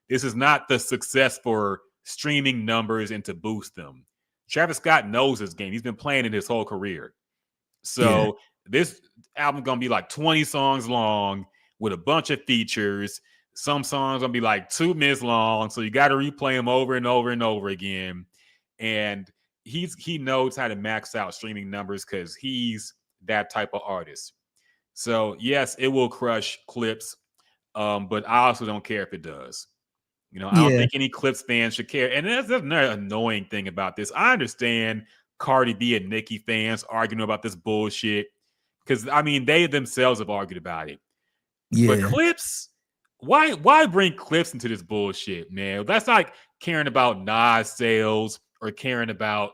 This is not the success for streaming numbers and to boost them. Travis Scott knows this game. He's been playing it his whole career. So this album gonna be like 20 songs long with a bunch of features. Some songs gonna be like 2 minutes long, so you got to replay them over and over and over again. And he knows how to max out streaming numbers because he's that type of artist. So yes, it will crush Clipse, but I also don't care if it does. You know, I don't think any Clipse fans should care. And that's another annoying thing about this. I understand Cardi B and Nicki fans arguing about this bullshit because I mean they themselves have argued about it. Yeah. But Clipse, why bring Clipse into this bullshit, man? That's like caring about Nas sales or caring about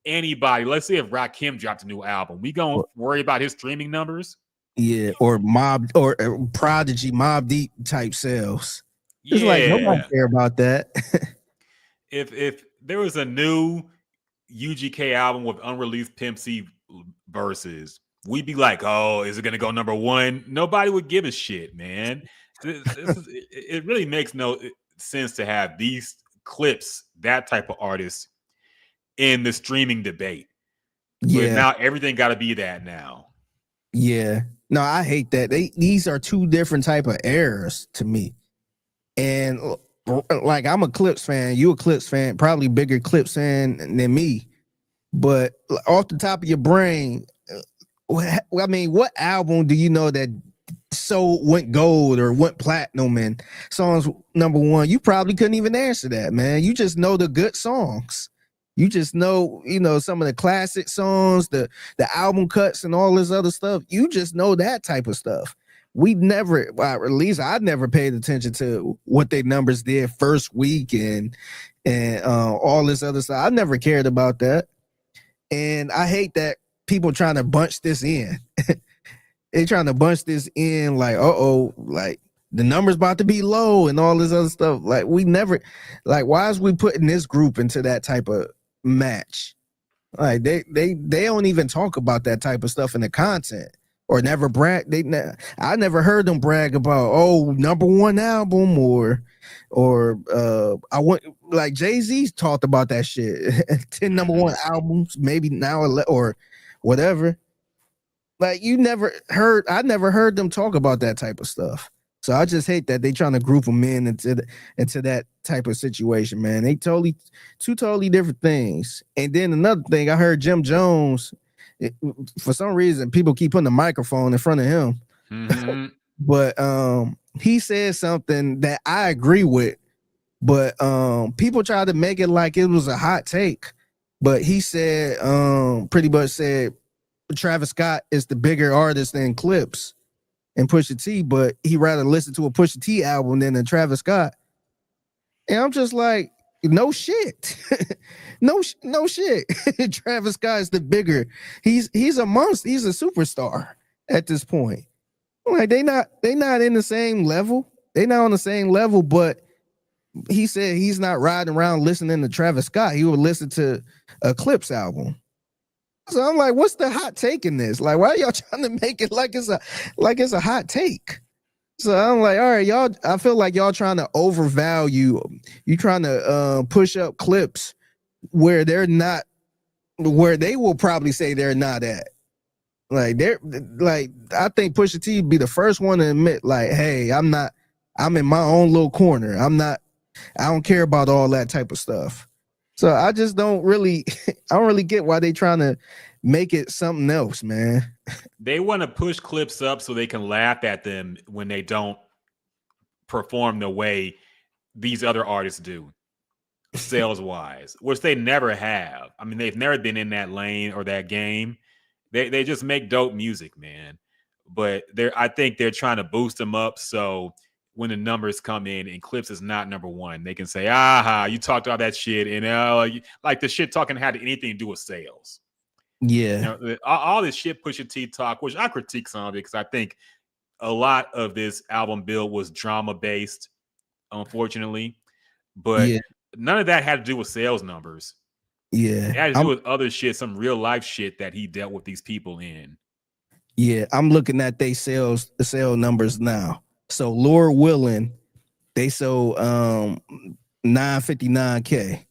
anybody. Let's say if Rakim dropped a new album, we gonna worry about his streaming numbers? Yeah, or Mob or Prodigy, Mob Deep type sales. It's like nobody care about that. If there was a new UGK album with unreleased Pimp C verses, we'd be like, oh, is it gonna go number one? Nobody would give a shit, man. It really makes no sense to have these Clipse, that type of artists, in the streaming debate. Yeah. But now everything got to be that now. Yeah. No, I hate that. These are two different type of eras to me. And like, I'm a Clipse fan. You a Clipse fan, probably bigger Clipse fan than me. But off the top of your brain, I mean, what album do you know that went gold or went platinum and songs number one? You probably couldn't even answer that, man. You just know the good songs. You just know, some of the classic songs, the album cuts and all this other stuff. You just know that type of stuff. We never, well, at least I never paid attention to what their numbers did first week and all this other stuff. I never cared about that. And I hate that people trying to bunch this in. They trying to bunch this in like, like the number's about to be low and all this other stuff. Like we never, like, why is we putting this group into that type of match? Like they don't even talk about that type of stuff in the content or never brag. I never heard them brag about number one album or I want, like Jay-Z talked about that shit. 10 number one albums, maybe now or whatever. Like I never heard them talk about that type of stuff. So I just hate that they trying to group them in into that type of situation, man. They two totally different things. And then another thing, I heard Jim Jones, for some reason, people keep putting the microphone in front of him. Mm-hmm. But he said something that I agree with, but people try to make it like it was a hot take. But he said, pretty much said, Travis Scott is the bigger artist than Clipse and Pusha T, but he rather listen to a Pusha T album than a Travis Scott. And I'm just like, no shit. No shit. Travis Scott is the bigger. He's a monster. He's a superstar at this point. Like they not in the same level. They not on the same level, but he said he's not riding around listening to Travis Scott. He would listen to a Clipse album. So I'm like, what's the hot take in this? Like, why are y'all trying to make it like it's a hot take? So I'm like, all right, y'all. I feel like y'all trying to overvalue. You trying to push up Clipse where they're not, where they will probably say they're not at. Like they're like, I think Pusha T be the first one to admit, like, hey, I'm in my own little corner. I don't care about all that type of stuff. So I just don't really, I don't really get why they trying to make it something else, man. They want to push Clipse up so they can laugh at them when they don't perform the way these other artists do, sales wise, which they never have. I mean, they've never been in that lane or that game. They just make dope music, man. But I think they're trying to boost them up so when the numbers come in and Clipse is not number one, they can say, aha, you talked all that shit. And like the shit talking had anything to do with sales. Yeah. You know, all this shit Pusha T talk, which I critique some of it because I think a lot of this album build was drama based, unfortunately. But none of that had to do with sales numbers. Yeah. It had to do with other shit, some real life shit that he dealt with these people in. Yeah, I'm looking at the sale numbers now. So Lord Willing, they sold 959K.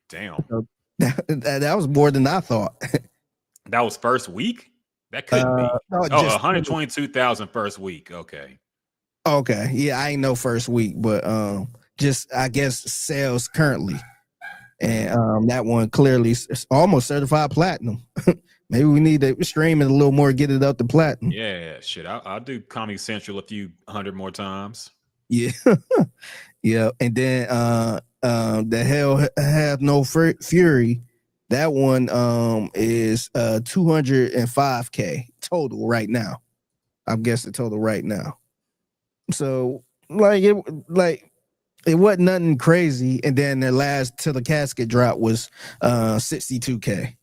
Damn. So that was more than I thought. That was first week? That couldn't be. No, 122,000 first week. Okay. Okay. Yeah, I ain't know first week, but just I guess sales currently. And that one clearly is almost certified platinum. Maybe we need to stream it a little more, get it up to platinum. Yeah, shit. I'll do Comedy Central a few hundred more times. Yeah. Yeah. And then the Hell Have No Fury, that one is 205K total right now. I'm guessing total right now. So it wasn't nothing crazy. And then their last Till the Casket drop was 62K.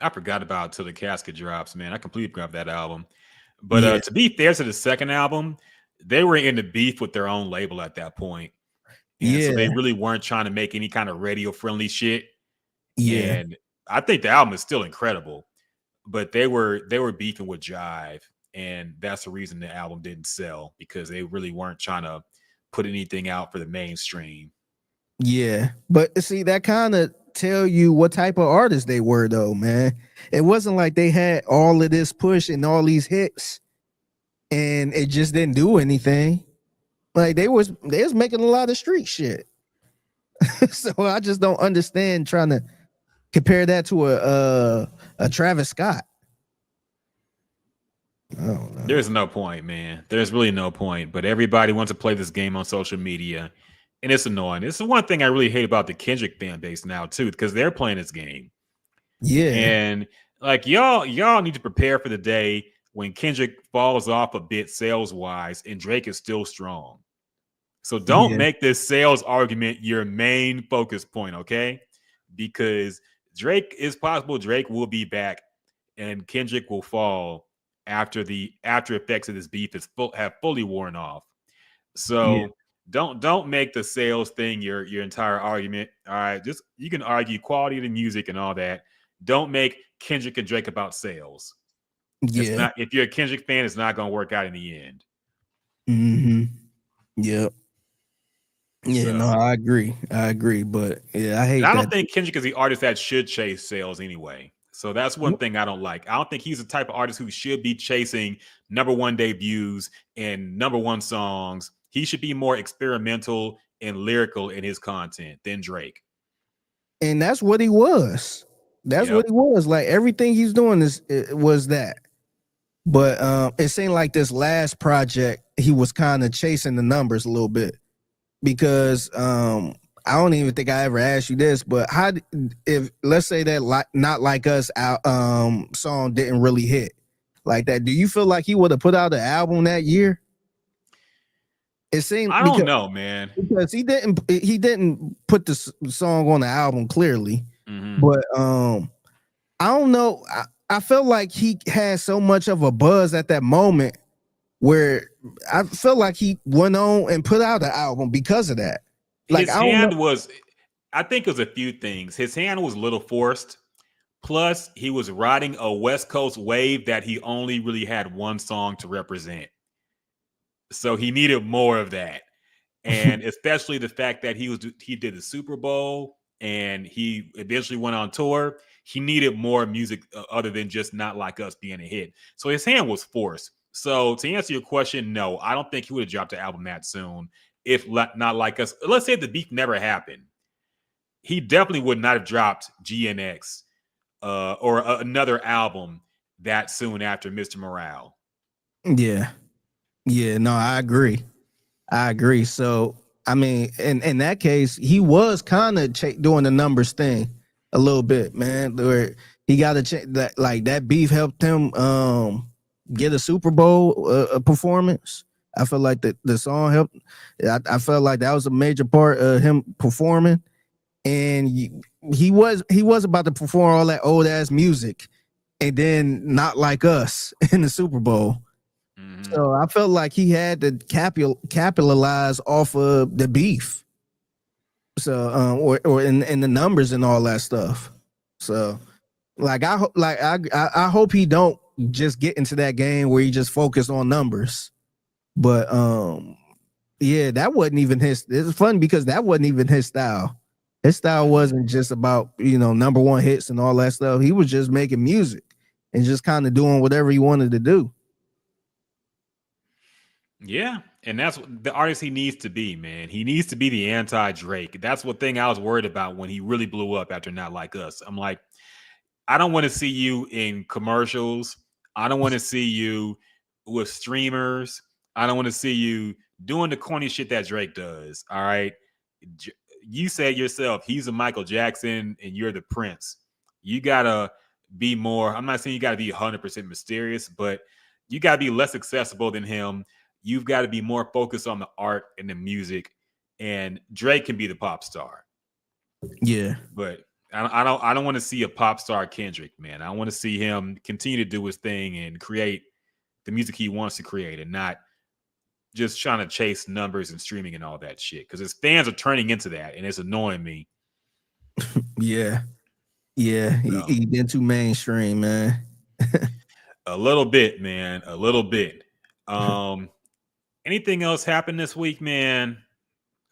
I forgot about Till the Casket Drops, man. I completely forgot that album. But to be fair to the second album, they were in the beef with their own label at that point. And so they really weren't trying to make any kind of radio-friendly shit. Yeah. And I think the album is still incredible. But they were beefing with Jive. And that's the reason the album didn't sell, because they really weren't trying to put anything out for the mainstream. Yeah. But see, that kind of tell you what type of artists they were, though, man. It wasn't like they had all of this push and all these hits and it just didn't do anything. Like they was making a lot of street shit. So I just don't understand trying to compare that to a Travis Scott. I don't know. There's no point, man. There's really no point. But everybody wants to play this game on social media. And it's annoying. It's the one thing I really hate about the Kendrick fan base now, too, because they're playing this game. Yeah. And like y'all need to prepare for the day when Kendrick falls off a bit sales-wise and Drake is still strong. So don't make this sales argument your main focus point, okay? Because Drake will be back and Kendrick will fall after the after effects of this beef have fully worn off. So don't make the sales thing your entire argument. All right, just you can argue quality of the music and all that. Don't make Kendrick and Drake about sales. Yeah. It's not, if you're a Kendrick fan, it's not going to work out in the end. Mm-hmm. Yep. Yeah, So, no, I agree. But yeah, I hate I that. don't think Kendrick is the artist that should chase sales anyway. So that's one thing I don't like. I don't think he's the type of artist who should be chasing #1 debuts and #1 songs. He should be more experimental and lyrical in his content than Drake. And that's what he was. That's what he was. Like everything he's doing was that. But it seemed like this last project, he was kind of chasing the numbers a little bit. Because I don't even think I ever asked you this, but if let's say that Not Like Us song didn't really hit like that, do you feel like he would have put out an album that year? It seemed I don't know, man. because he didn't put the song on the album clearly, Mhm. but I don't know. I felt like he had so much of a buzz at that moment where I felt like he went on and put out an album because of that. Like His I don't know. hand was, I think it was a few things. His hand was a little forced. Plus, he was riding a West Coast wave that he only really had one song to represent. So he needed more of that. And especially the fact that he did the Super Bowl and he eventually went on tour. He needed more music other than just Not Like Us being a hit. So his hand was forced. So to answer your question, no, I don't think he would have dropped the album that soon if Not Like Us. Let's say the beef never happened. He definitely would not have dropped GNX or another album that soon after Mr. Morale. Yeah, yeah. No, I agree. I agree. So I mean, in that case, he was kind of doing the numbers thing a little bit, man. Where he got to check that, like that beef helped him get a Super Bowl performance. I feel like the song helped. I felt like that was a major part of him performing, and he was about to perform all that old ass music, and then Not Like Us in the Super Bowl. So I felt like he had to capitalize off of the beef. So or in the numbers and all that stuff. So like I hope he don't just get into that game where he just focus on numbers. But yeah, that wasn't even his. It's funny because that wasn't even his style. His style wasn't just about, number one hits and all that stuff. He was just making music and just kind of doing whatever he wanted to do. Yeah, and that's the artist he needs to be, man. He needs to be the anti-Drake. That's what thing I was worried about when he really blew up after Not Like Us. I'm like, I don't want to see you in commercials. I don't want to see you with streamers. I don't want to see you doing the corny shit that Drake does. All right. You said yourself, he's a Michael Jackson and you're the Prince. You got to be more. I'm not saying you got to be 100% mysterious, but you got to be less accessible than him. You've got to be more focused on the art and the music, and Drake can be the pop star. Yeah, but I don't want to see a pop star Kendrick, man. I want to see him continue to do his thing and create the music he wants to create, and not just trying to chase numbers and streaming and all that shit. Because his fans are turning into that, and it's annoying me. Yeah, he been too mainstream, man. A little bit, man. A little bit. Anything else happened this week, man?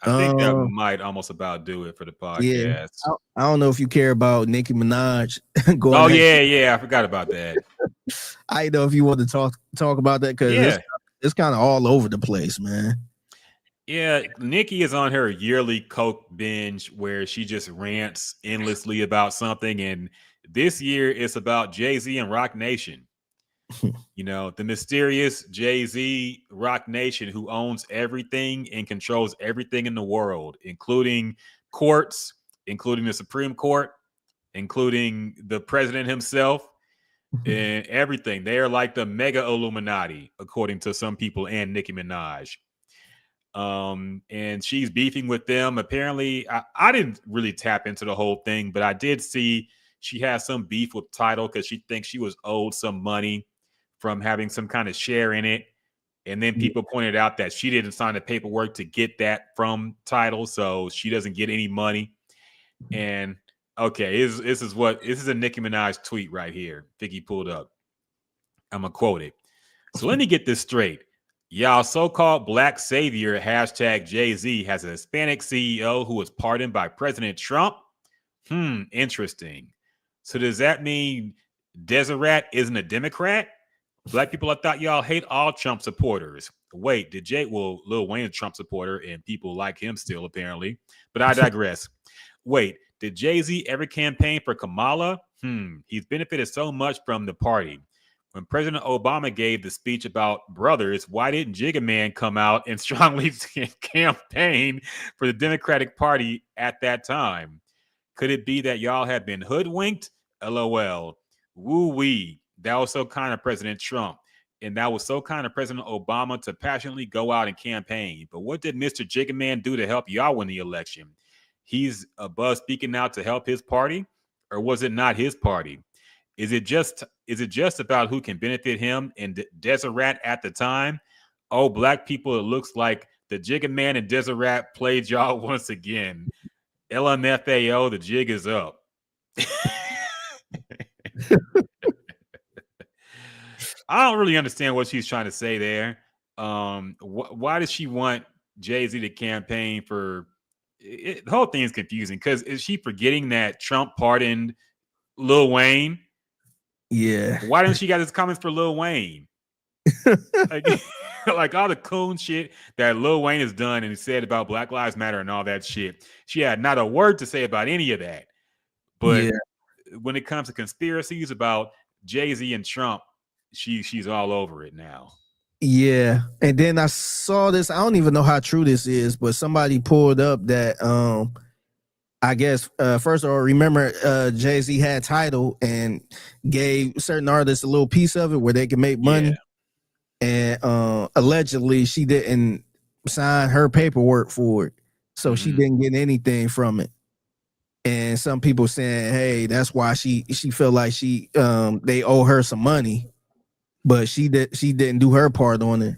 I think that might almost about do it for the podcast. Yeah, I don't know if you care about Nicki Minaj going. Oh yeah, I forgot about that. I don't know if you want to talk about that because it's kind of all over the place, man. Yeah, Nicki is on her yearly coke binge where she just rants endlessly about something, and this year it's about Jay-Z and Rock Nation. The mysterious Jay-Z Rock Nation who owns everything and controls everything in the world, including courts, including the Supreme Court, including the president himself, and everything. They are like the mega Illuminati, according to some people and Nicki Minaj. And she's beefing with them. Apparently, I didn't really tap into the whole thing, but I did see she has some beef with Tidal because she thinks she was owed some money from having some kind of share in it. And then people pointed out that she didn't sign the paperwork to get that from Tidal, so she doesn't get any money. And okay, this is a Nicki Minaj tweet right here. Vicky pulled up. I'm gonna quote it. So let me get this straight. Y'all so-called black savior hashtag Jay-Z has a Hispanic CEO who was pardoned by President Trump. Interesting. So does that mean Deseret isn't a Democrat? Black people, I thought y'all hate all Trump supporters. Wait, Lil Wayne is a Trump supporter and people like him still apparently, but I digress. Wait, did Jay-Z ever campaign for Kamala? He's benefited so much from the party. When President Obama gave the speech about brothers, why didn't Jigga Man come out and strongly campaign for the Democratic Party at that time? Could it be that y'all have been hoodwinked? LOL. Woo-wee. That was so kind of President Trump. and that was so kind of President Obama to passionately go out and campaign. But what did Mr. Jigga Man do to help y'all win the election? He's above speaking out to help his party, or was it not his party? Is it just about who can benefit him and Deseret at the time? Oh, black people, it looks like the Jigga Man and Deseret played y'all once again. LMFAO, the jig is up. I don't really understand what she's trying to say there. Why does she want Jay-Z to campaign for it? The whole thing is confusing because is she forgetting that Trump pardoned Lil Wayne? Yeah. Why didn't she got his comments for Lil Wayne? Like all the coon shit that Lil Wayne has done and said about Black Lives Matter and all that shit. She had not a word to say about any of that. But when it comes to conspiracies about Jay-Z and Trump, she's all over it now. Yeah. And then I saw this. I don't even know how true this is, but somebody pulled up that I guess first of all, remember Jay-Z had Tidal and gave certain artists a little piece of it where they could make money. And allegedly she didn't sign her paperwork for it. So she didn't get anything from it. And some people saying, hey, that's why she felt like they owe her some money, but she didn't do her part on it.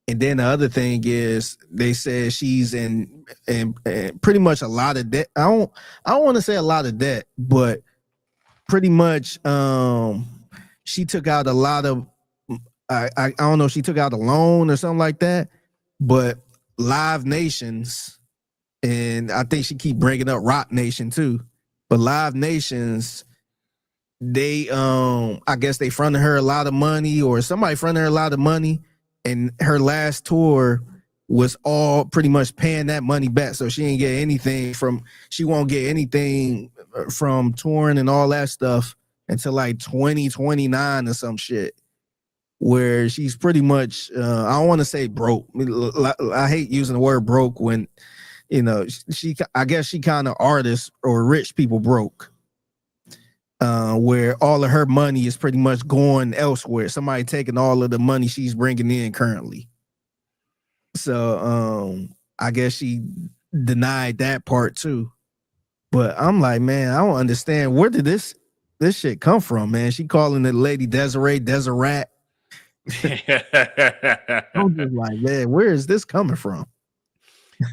And then the other thing is they said she's in pretty much a lot of debt. I don't want to say a lot of debt, but pretty much she took out a lot of I don't know if she took out a loan or something like that, but Live Nations, and I think she keep bringing up Rock Nation too, but Live Nations, they I guess they fronted her a lot of money, or somebody fronted her a lot of money, and her last tour was all pretty much paying that money back. So she won't get anything from touring and all that stuff until like 2029 or some shit, where she's pretty much I don't want to say broke. I hate using the word broke when, you know, I guess she kind of artists or rich people broke, where all of her money is pretty much going elsewhere. Somebody taking all of the money she's bringing in currently. So I guess she denied that part too. But I'm like, man, I don't understand, where did this shit come from, man? She calling the lady Deseret. I'm just like, man, where is this coming from?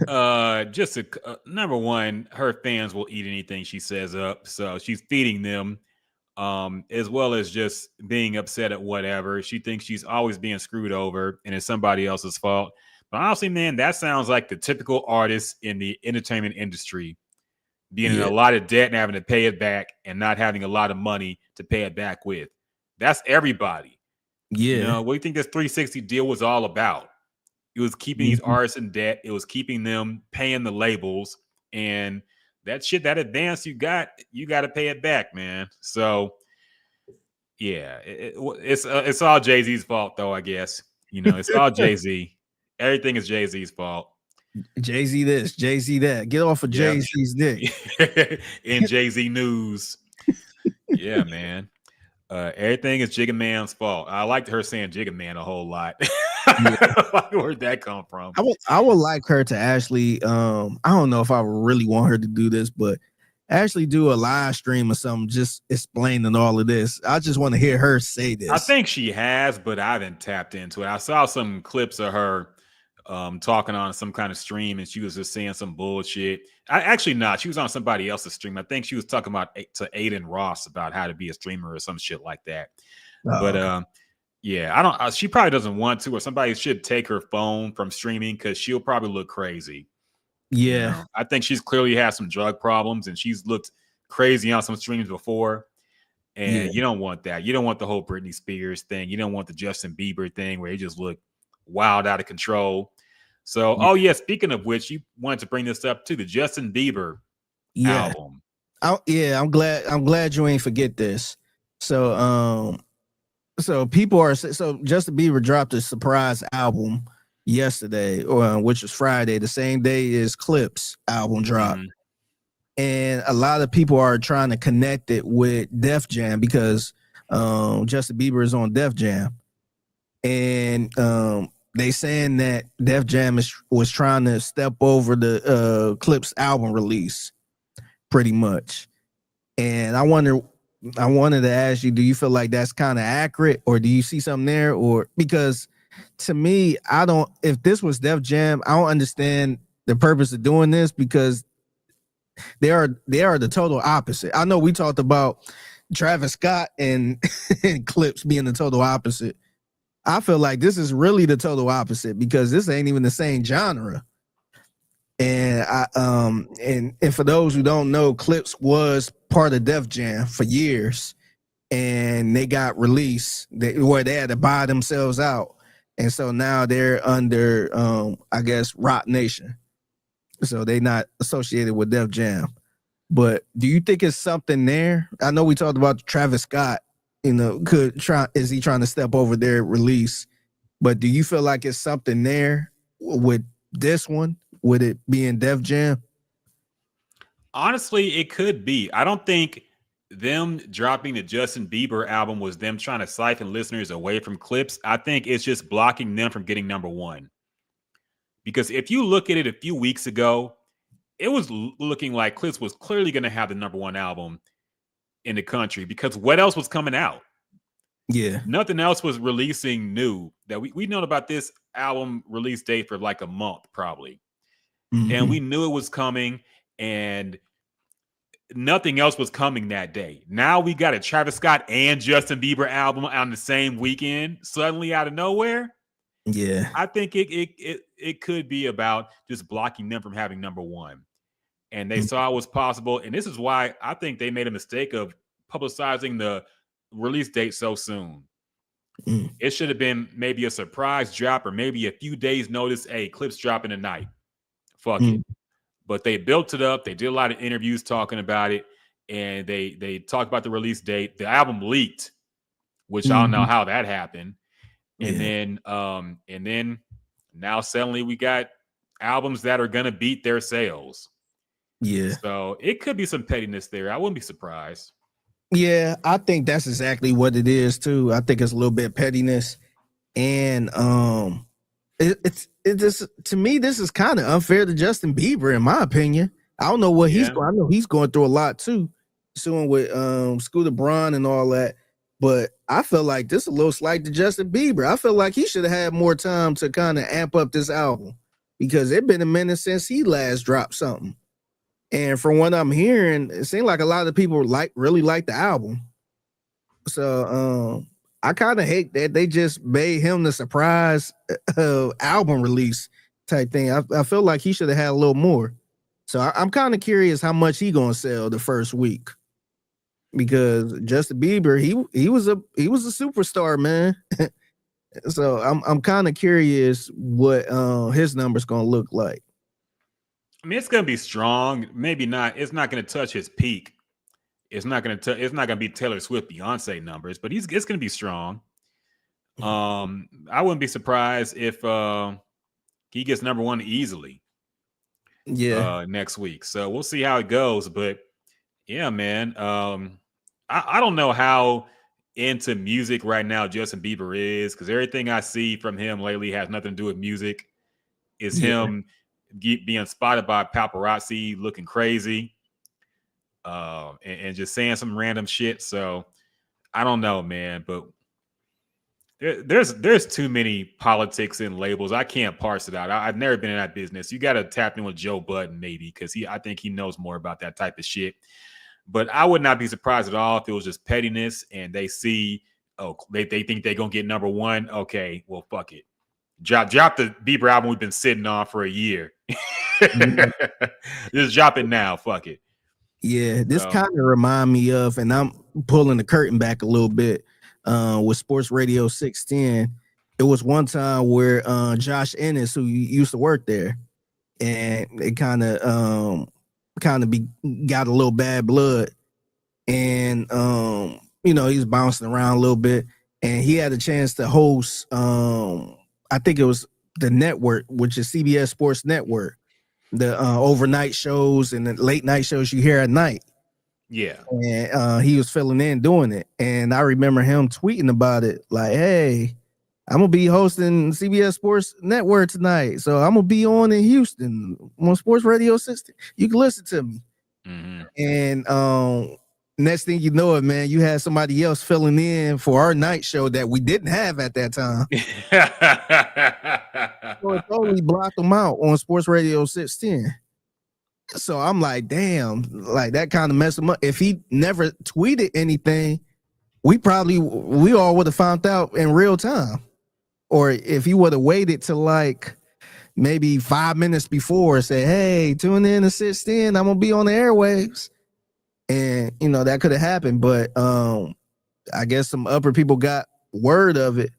Number one, her fans will eat anything she says up, so she's feeding them, as well as just being upset at whatever. She thinks she's always being screwed over and it's somebody else's fault. But honestly, man, that sounds like the typical artist in the entertainment industry being in a lot of debt and having to pay it back and not having a lot of money to pay it back with. That's everybody. Yeah. You know, what do you think this 360 deal was all about? It was keeping these artists in debt. It was keeping them paying the labels, and that shit, that advance you got to pay it back, man. So yeah, it's all Jay-Z's fault though, I guess. You know, it's all Jay-Z. Everything is Jay-Z's fault. Jay-Z this, Jay-Z that. Get off of Jay-Z's dick. In Jay-Z news. Yeah, man. Everything is Jigga Man's fault. I liked her saying Jigga Man a whole lot. Where'd that come from? I would like her to actually, I don't know if I really want her to do this, but actually do a live stream or something, just explaining all of this. I just want to hear her say this. I think she has, but I haven't tapped into it. I saw some clips of her talking on some kind of stream, and she was just saying some bullshit. She was on somebody else's stream. I think she was talking about to Aiden Ross about how to be a streamer or some shit like that. But yeah, she probably doesn't want to, or somebody should take her phone from streaming because she'll probably look crazy. Yeah. You know? I think she's clearly had some drug problems, and she's looked crazy on some streams before. And you don't want that. You don't want the whole Britney Spears thing. You don't want the Justin Bieber thing where he just looked wild, out of control. So, speaking of which, you wanted to bring this up too, the Justin Bieber album. I'm glad you ain't forget this. So Justin Bieber dropped a surprise album yesterday, which was Friday, the same day as Clipse album dropped. And a lot of people are trying to connect it with Def Jam because Justin Bieber is on Def Jam. and they saying that Def Jam was trying to step over the Clipse album release, pretty much. And I wanted to ask you, do you feel like that's kind of accurate, or do you see something there? Or because to me, if this was Def Jam, I don't understand the purpose of doing this, because they are the total opposite. I know we talked about Travis Scott and, and Clipse being the total opposite. I feel like this is really the total opposite, because this ain't even the same genre. And and for those who don't know, Clipse was part of Def Jam for years, and they got released where they had to buy themselves out, and so now they're under I guess Rock Nation, so they're not associated with Def Jam. But do you think it's something there? I know we talked about Travis Scott, is he trying to step over their release? But do you feel like it's something there with this one? Would it be in Def Jam? Honestly, it could be. I don't think them dropping the Justin Bieber album was them trying to siphon listeners away from Clipse. I think it's just blocking them from getting number one. Because if you look at it a few weeks ago, it was looking like Clipse was clearly going to have the number one album in the country, because what else was coming out? Yeah. Nothing else was releasing new. That we known about this album release date for like a month probably. Mm-hmm. And we knew it was coming, and nothing else was coming that day. Now we got a Travis Scott and Justin Bieber album on the same weekend, suddenly out of nowhere. Yeah. I think it could be about just blocking them from having number one. And they saw it was possible. And this is why I think they made a mistake of publicizing the release date so soon. It should have been maybe a surprise drop, or maybe a few days notice. Hey, Clipse dropping tonight. Fuck it. But they built it up. They did a lot of interviews talking about it, and they talked about the release date. The album leaked, which I don't know how that happened. And then now suddenly we got albums that are gonna beat their sales. Yeah. So it could be some pettiness there. I wouldn't be surprised. Yeah, I think that's exactly what it is too. I think it's a little bit pettiness, and it's just, to me, this is kind of unfair to Justin Bieber, in my opinion. I don't know what he's going. I know he's going through a lot too, suing with Scooter Braun and all that. But I feel like this is a little slight to Justin Bieber. I feel like he should have had more time to kind of amp up this album, because it's been a minute since he last dropped something. And from what I'm hearing, it seems like a lot of people really like the album. So I kind of hate that they just made him the surprise album release type thing. I feel like he should have had a little more. So I'm kind of curious how much he gonna sell the first week, because Justin Bieber, he was a superstar, man. So I'm kind of curious what his numbers gonna look like. I mean, it's gonna be strong. Maybe not. It's not gonna touch his peak. It's not gonna be Taylor Swift, Beyonce numbers, but it's gonna be strong. I wouldn't be surprised if he gets number one easily. Yeah. Next week. So we'll see how it goes. But yeah, man. I don't know how into music right now Justin Bieber is, because everything I see from him lately has nothing to do with music. It's him being spotted by paparazzi looking crazy, and just saying some random shit. So I don't know, man, but there's too many politics in labels. I can't parse it out. I've never been in that business. You got to tap in with Joe Budden maybe, because I think he knows more about that type of shit. But I would not be surprised at all if it was just pettiness and they see, they think they're gonna get number one. Okay, well, fuck it. Drop the Bieber album we've been sitting on for a year. Just drop it now. Fuck it. Yeah, this kind of remind me of, and I'm pulling the curtain back a little bit, with Sports Radio 610. It was one time where Josh Ennis, who used to work there, and it kind of got a little bad blood, and he was bouncing around a little bit, and he had a chance to host I think it was the network, which is CBS Sports Network, the overnight shows and the late night shows you hear at night. Yeah. And he was filling in doing it. And I remember him tweeting about it, like, hey, I'm gonna be hosting CBS Sports Network tonight, so I'm gonna be on in Houston on Sports Radio 60. You can listen to me. Mm-hmm. And next thing you know it, man, you had somebody else filling in for our night show that we didn't have at that time. So it totally blocked them out on Sports Radio 610. So I'm like, damn, like that kind of messed him up. If he never tweeted anything, we all would have found out in real time. Or if he would have waited to like maybe 5 minutes before, say, hey, tune in to 610, I'm gonna be on the airwaves. And you know, that could have happened, but I guess some upper people got word of it,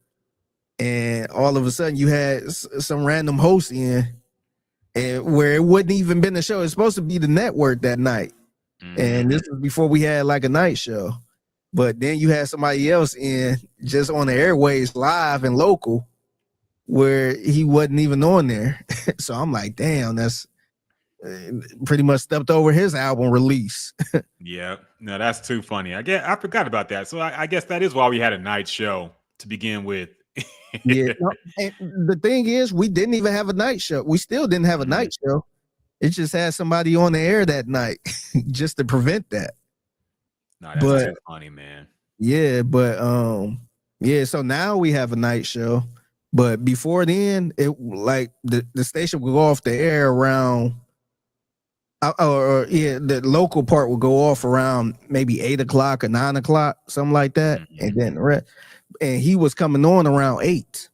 and all of a sudden you had some random host in, and where it wouldn't even been a show. It's supposed to be the network that night, and this was before we had like a night show. But then you had somebody else in just on the airways live and local, where he wasn't even on there. So I'm like, damn, that's pretty much stepped over his album release. Yeah, no, that's too funny. I forgot about that. So I guess that is why we had a night show to begin with. Yeah, no, and the thing is, we didn't even have a night show. We still didn't have a night show. It just had somebody on the air that night just to prevent that. No, that's too funny, man. Yeah, but yeah. So now we have a night show, but before then, it like the station would go off the air around. The local part would go off around maybe 8 o'clock or 9 o'clock, something like that, and then and he was coming on around 8.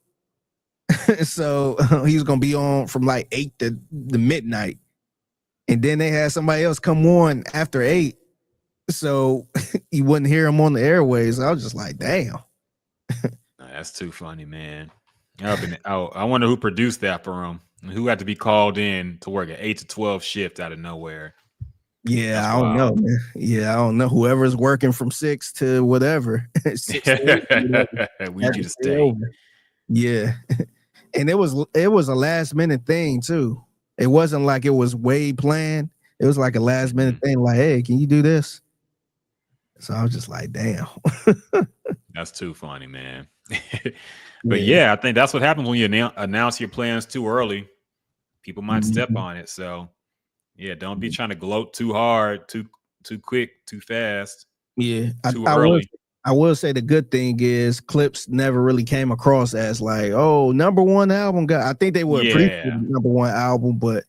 So he was gonna be on from like 8 to the midnight, and then they had somebody else come on after 8, so you wouldn't hear him on the airways. I was just like, damn. That's too funny, man. I wonder who produced that for him. Who had to be called in to work an 8 to 12 shift out of nowhere. Yeah, I don't know, man. Yeah, I don't know. Whoever's working from 6 to whatever. 6 to 8, we need you to stay. Yeah. And it was a last minute thing too. It wasn't like it was way planned. It was like a last minute thing, like, hey, can you do this? So I was just like, damn. That's too funny, man. But yeah, I think that's what happens when you announce your plans too early. People might step on it. So yeah, don't be trying to gloat too hard, too quick, too fast. Yeah, too early. I will say the good thing is Clipse never really came across as like, oh, #1 album guy. I think they would appreciate the #1 album, but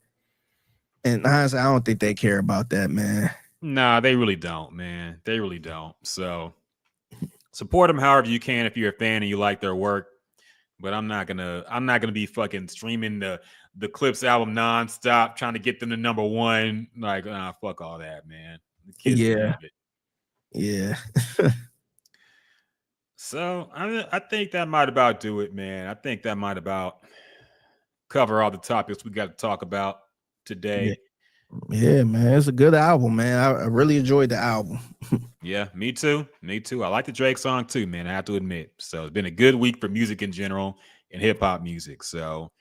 in hindsight, I don't think they care about that, man. Nah, they really don't, man. They really don't. So support them however you can if you're a fan and you like their work. But I'm not gonna be fucking streaming the Clipse album nonstop, trying to get them to #1. Like, fuck all that, man. The kids have it. Yeah. So I think that might about do it, man. I think that might about cover all the topics we got to talk about today. Yeah, man. It's a good album, man. I really enjoyed the album. Yeah, me too. Me too. I like the Drake song too, man. I have to admit. So it's been a good week for music in general and hip hop music. So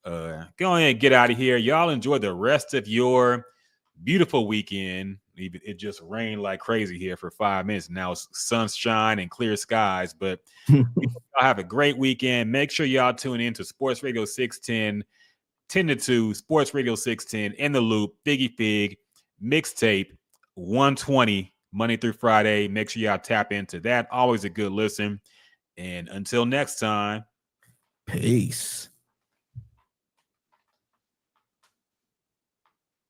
go ahead and get out of here. Y'all enjoy the rest of your beautiful weekend. It just rained like crazy here for 5 minutes. Now it's sunshine and clear skies. But y'all have a great weekend. Make sure y'all tune in to Sports Radio 610. 10 to 2, Sports Radio 610, In the Loop, Figgy Fig, Mixtape, 120, Monday through Friday. Make sure y'all tap into that. Always a good listen. And until next time, peace.